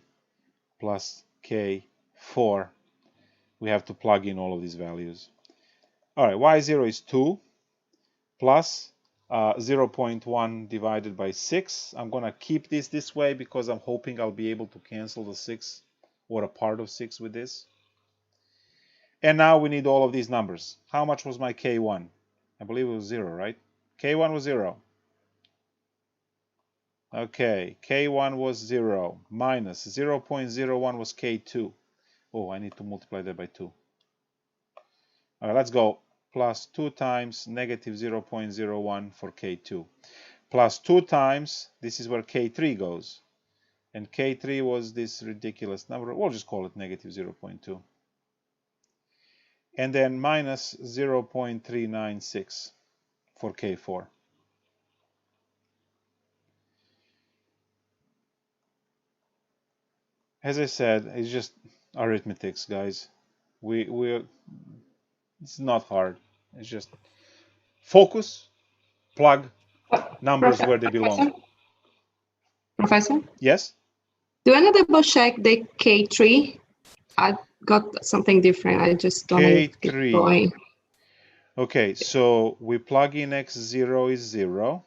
plus K4. We have to plug in all of these values. All right, y0 is 2 plus 0.1 divided by 6. I'm going to keep this way because I'm hoping I'll be able to cancel the 6 or a part of 6 with this. And now we need all of these numbers. How much was my K1? I believe it was 0, right? K1 was 0. Okay, K1 was 0 minus 0.01 was K2. Oh, I need to multiply that by 2. All right, let's go. plus 2 times negative 0.01 for K2, plus 2 times, this is where K3 goes, and K3 was this ridiculous number, we'll just call it negative 0.2, and then minus 0.396 for K4. As I said, it's just arithmetics, guys. It's not hard. It's just focus, plug numbers where they belong. Professor? Yes? Do you want to double check the K3? I got something different. I just don't keep going. Okay, so we plug in x0 is 0.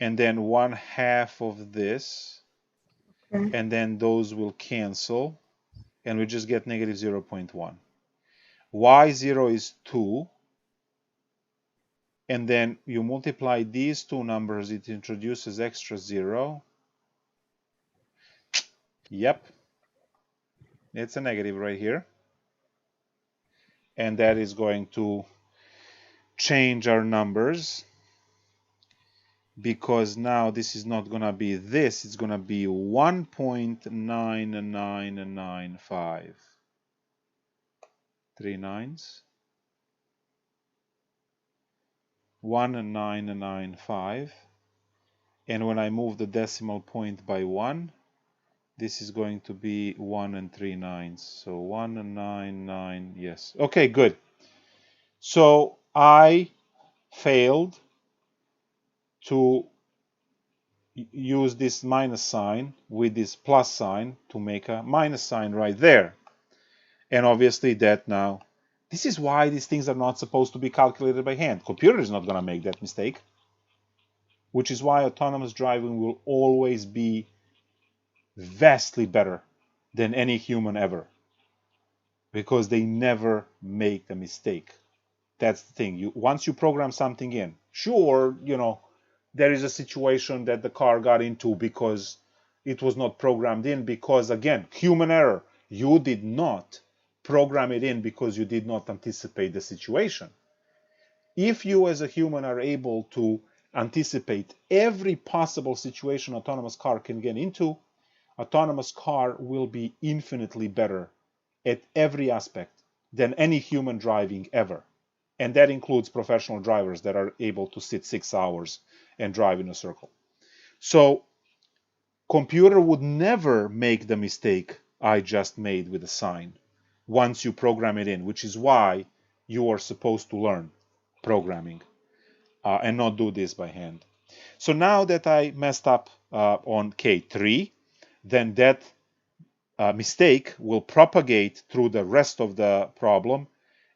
And then 1/2 of this. Okay. And then those will cancel. And we just get negative 0.1. Y0 is 2. And then you multiply these two numbers, it introduces extra 0. Yep. It's a negative right here. And that is going to change our numbers, because now this is not going to be this, it's going to be 1.9995. 3 nines. 1995. And when I move the decimal point by 1, this is going to be 1 3 nines. So 199, yes. Okay, good. So I failed to use this minus sign with this plus sign to make a minus sign right there. And obviously that now, this is why these things are not supposed to be calculated by hand. Computer is not going to make that mistake. Which is why autonomous driving will always be vastly better than any human ever. Because they never make a mistake. That's the thing. Once you program something in, sure, there is a situation that the car got into because it was not programmed in, because again, human error. You did not program it in because you did not anticipate the situation. If you as a human are able to anticipate every possible situation autonomous car can get into, autonomous car will be infinitely better at every aspect than any human driving ever. And that includes professional drivers that are able to sit 6 hours and drive in a circle. So computer would never make the mistake I just made with a sign once you program it in, which is why you are supposed to learn programming and not do this by hand. So now that I messed up on K3, then that mistake will propagate through the rest of the problem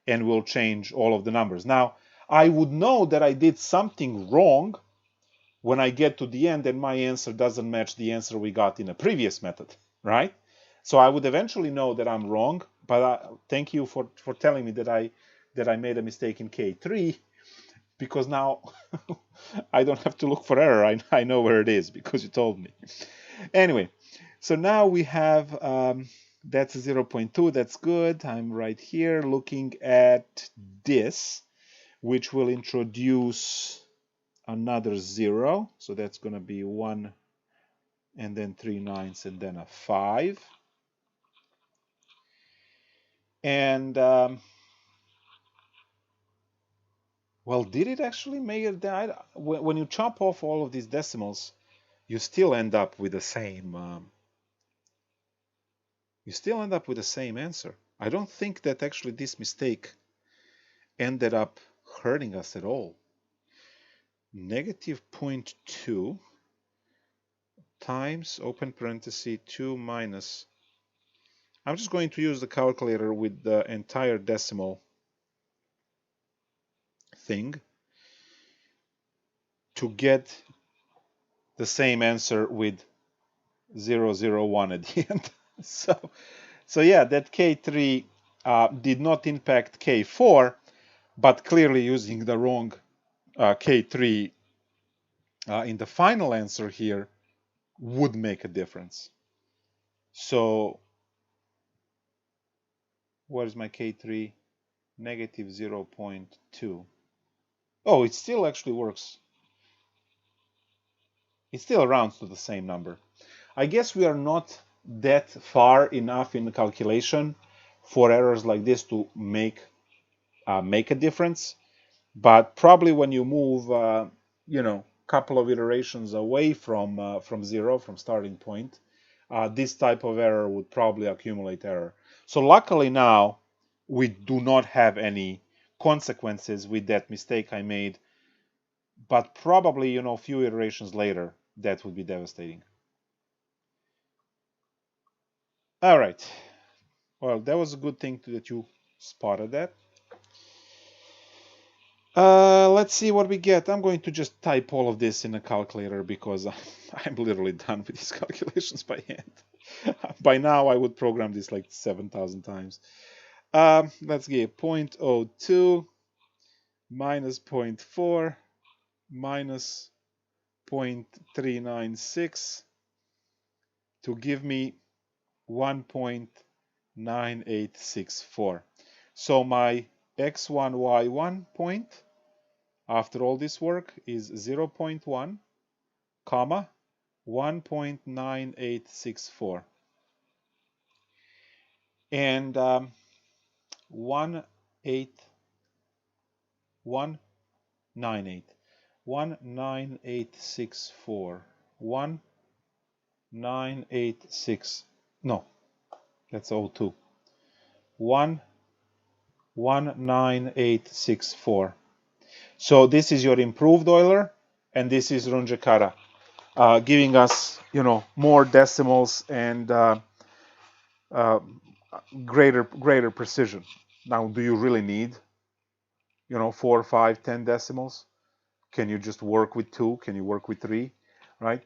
and will change all of the numbers. Now, I would know that I did something wrong when I get to the end and my answer doesn't match the answer we got in a previous method, right? So I would eventually know that I'm wrong, but thank you for telling me that I made a mistake in K3, because now I don't have to look for error. I know where it is because you told me. Anyway, so now we have, that's 0.2, that's good. I'm right here looking at this, which will introduce another 0. So that's going to be 1 and then 3 nines and then a 5. And well, did it actually make it? When you chop off all of these decimals, you still end up with the same. You still end up with the same answer. I don't think that actually this mistake ended up hurting us at all. Negative 0.2 times open parenthesis 2 minus. I'm just going to use the calculator with the entire decimal thing to get the same answer with 001 at the end. So yeah, that K3 did not impact K4, but clearly using the wrong K3 in the final answer here would make a difference. So where's my K3? negative 0.2. Oh, it still actually works. It still rounds to the same number. I guess we are not that far enough in the calculation for errors like this to make a difference. But probably when you move, couple of iterations away from zero, from starting point, this type of error would probably accumulate error. So luckily now we do not have any consequences with that mistake I made, but probably, a few iterations later, that would be devastating. All right. Well, that was a good thing that you spotted that. Let's see what we get. I'm going to just type all of this in a calculator because I'm literally done with these calculations by hand. By now, I would program this like 7,000 times. Let's get 0.02 minus 0.4 minus 0.396 to give me 1.9864. So my x1, y1 point after all this work is 0.1, comma, 1.9864. And 19864. 1986. No, that's 02. 19864. So this is your improved Euler, and this is Runge-Kara, giving us, more decimals and greater precision. Now, do you really need, 4, 5, 10 decimals? Can you just work with 2? Can you work with 3? Right?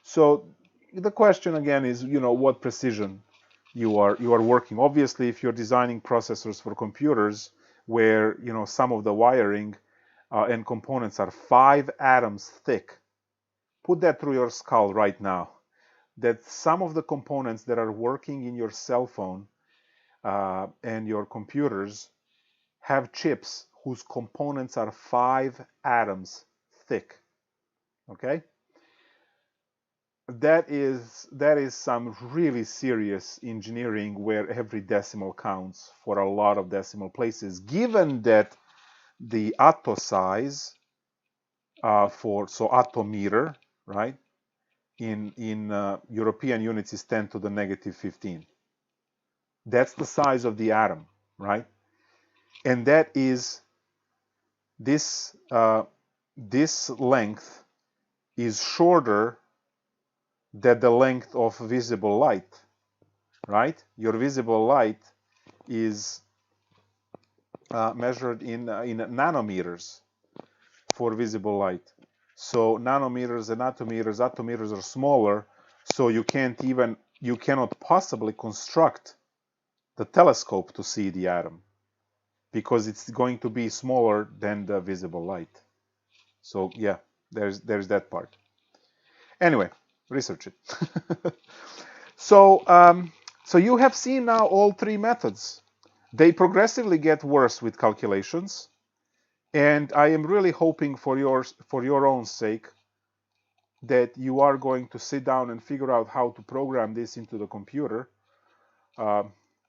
So the question again is, what precision you are working. Obviously, if you're designing processors for computers where, some of the wiring and components are 5 atoms thick, put that through your skull right now, that some of the components that are working in your cell phone and your computers have chips whose components are 5 atoms thick. Okay? That is some really serious engineering where every decimal counts for a lot of decimal places, given that the atto size attometer, right, in European units is 10 to the negative 15. That's the size of the atom, right? And that is this length is shorter than the length of visible light, right? Your visible light is measured in nanometers for visible light. So nanometers and attometers are smaller, so you cannot possibly construct the telescope to see the atom because it's going to be smaller than the visible light. So yeah, there's that part. Anyway, research it. So you have seen now all 3 methods. They progressively get worse with calculations, and I am really hoping for your own sake that you are going to sit down and figure out how to program this into the computer,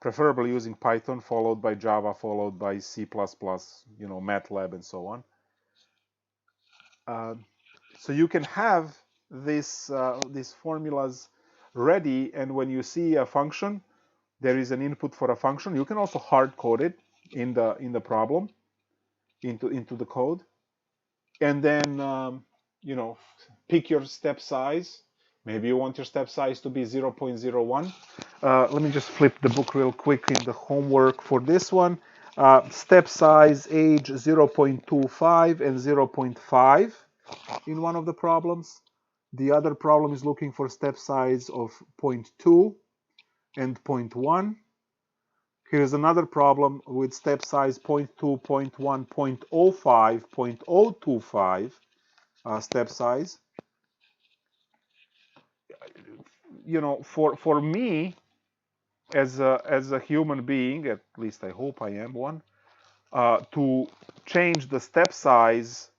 preferably using Python, followed by Java, followed by C++, MATLAB, and so on. So you can have these formulas ready, and when you see a function, there is an input for a function. You can also hard code it in the problem, into the code, and then pick your step size. Maybe you want your step size to be 0.01. Let me just flip the book real quick in the homework for this one. Step size, age 0.25 and 0.5 in one of the problems. The other problem is looking for step size of 0.2 and 0.1. Here's another problem with step size 0.2, 0.1, 0.05, 0.025 step size. For me, as a human being, at least I hope I am one, to change the step size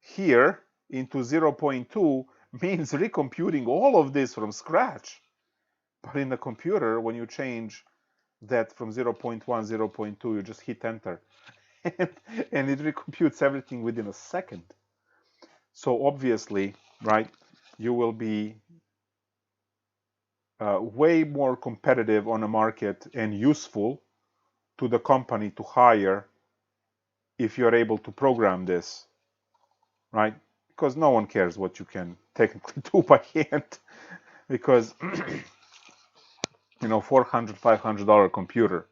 here into 0.2 means recomputing all of this from scratch. But in the computer, when you change that from 0.1, 0.2, you just hit enter. And it recomputes everything within a second. So obviously, right, you will be way more competitive on the market and useful to the company to hire if you're able to program this, right? Because no one cares what you can technically do by hand. Because, you know, $400, $500 computer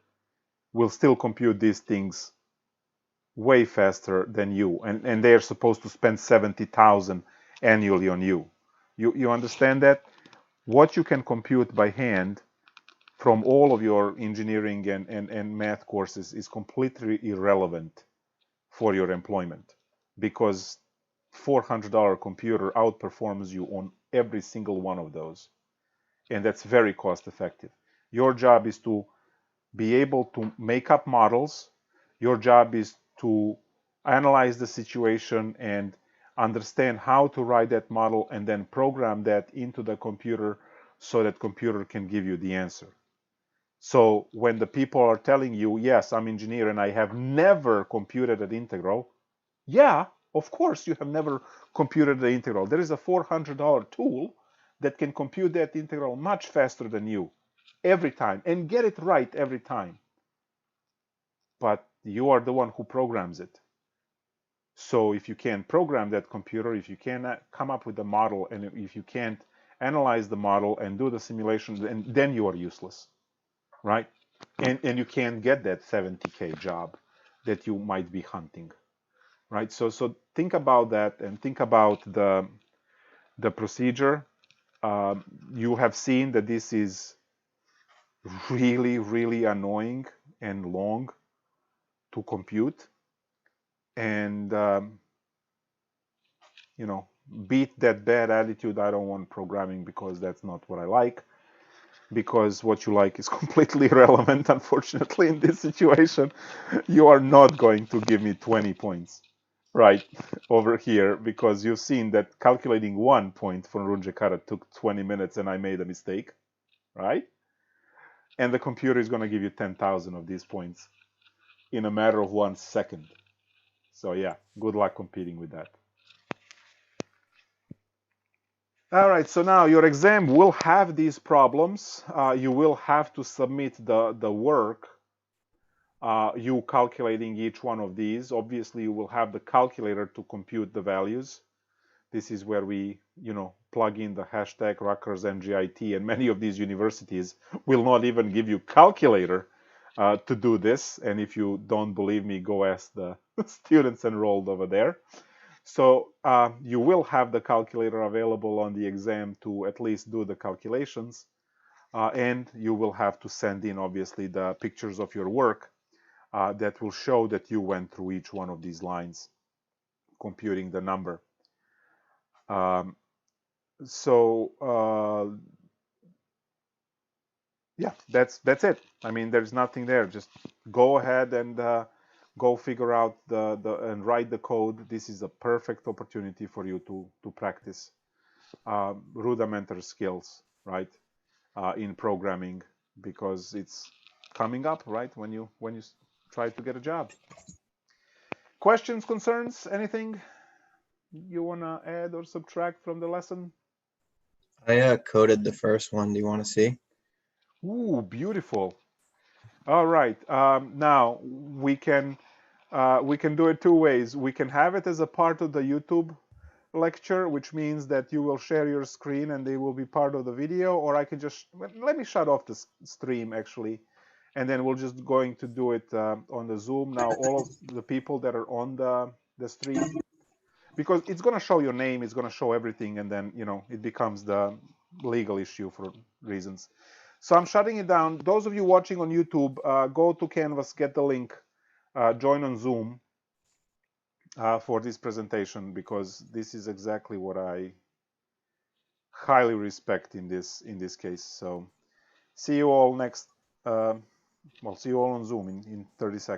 will still compute these things way faster than you. And they're supposed to spend $70,000 annually on you. You understand that? What you can compute by hand from all of your engineering and math courses is completely irrelevant for your employment, because $400 computer outperforms you on every single one of those. And that's very cost effective. Your job is to be able to make up models. Your job is to analyze the situation and understand how to write that model and then program that into the computer so that computer can give you the answer. So when the people are telling you, yes, I'm an engineer and I have never computed an integral, yeah, of course you have never computed the integral. There is a $400 tool that can compute that integral much faster than you every time and get it right every time. But you are the one who programs it. So if you can't program that computer, if you cannot come up with a model, and if you can't analyze the model and do the simulation, then you are useless, right? And you can't get that 70K job that you might be hunting, right? So think about that and think about the procedure. You have seen that this is really, really annoying and long to compute. And, you know, beat that bad attitude, I don't want programming because that's not what I like. Because what you like is completely irrelevant, unfortunately, in this situation. You are not going to give me 20 points, right, over here, because you've seen that calculating 1 point for Runge-Kara took 20 minutes and I made a mistake, right? And the computer is going to give you 10,000 of these points in a matter of 1 second. So yeah, good luck competing with that. All right, so now your exam will have these problems. You will have to submit the work, you calculating each one of these. Obviously, you will have the calculator to compute the values. This is where we, you know, plug in the hashtag Rutgers MGIT, and many of these universities will not even give you calculator to do this. And if you don't believe me, go ask the students enrolled over there. So you will have the calculator available on the exam to at least do the calculations. And you will have to send in, obviously, the pictures of your work that will show that you went through each one of these lines, computing the number. Yeah, that's it. I mean, there's nothing there. Just go ahead and go figure out and write the code. This is a perfect opportunity for you to practice rudimentary skills, right, in programming, because it's coming up, right, when you try to get a job. Questions, concerns, anything you want to add or subtract from the lesson? I coded the first one. Do you want to see? Ooh, beautiful. All right. Now we can do it two ways. We can have it as a part of the YouTube lecture, which means that you will share your screen and they will be part of the video, or I can just let me shut off the stream actually, and then we're just going to do it on the Zoom. Now all of the people that are on the stream, because it's going to show your name, it's going to show everything, and then, you know, it becomes the legal issue for reasons. So I'm shutting it down. Those of you watching on YouTube, go to Canvas, get the link, join on Zoom for this presentation, because this is exactly what I highly respect in this case. So see you all next, well, see you all on Zoom in 30 seconds.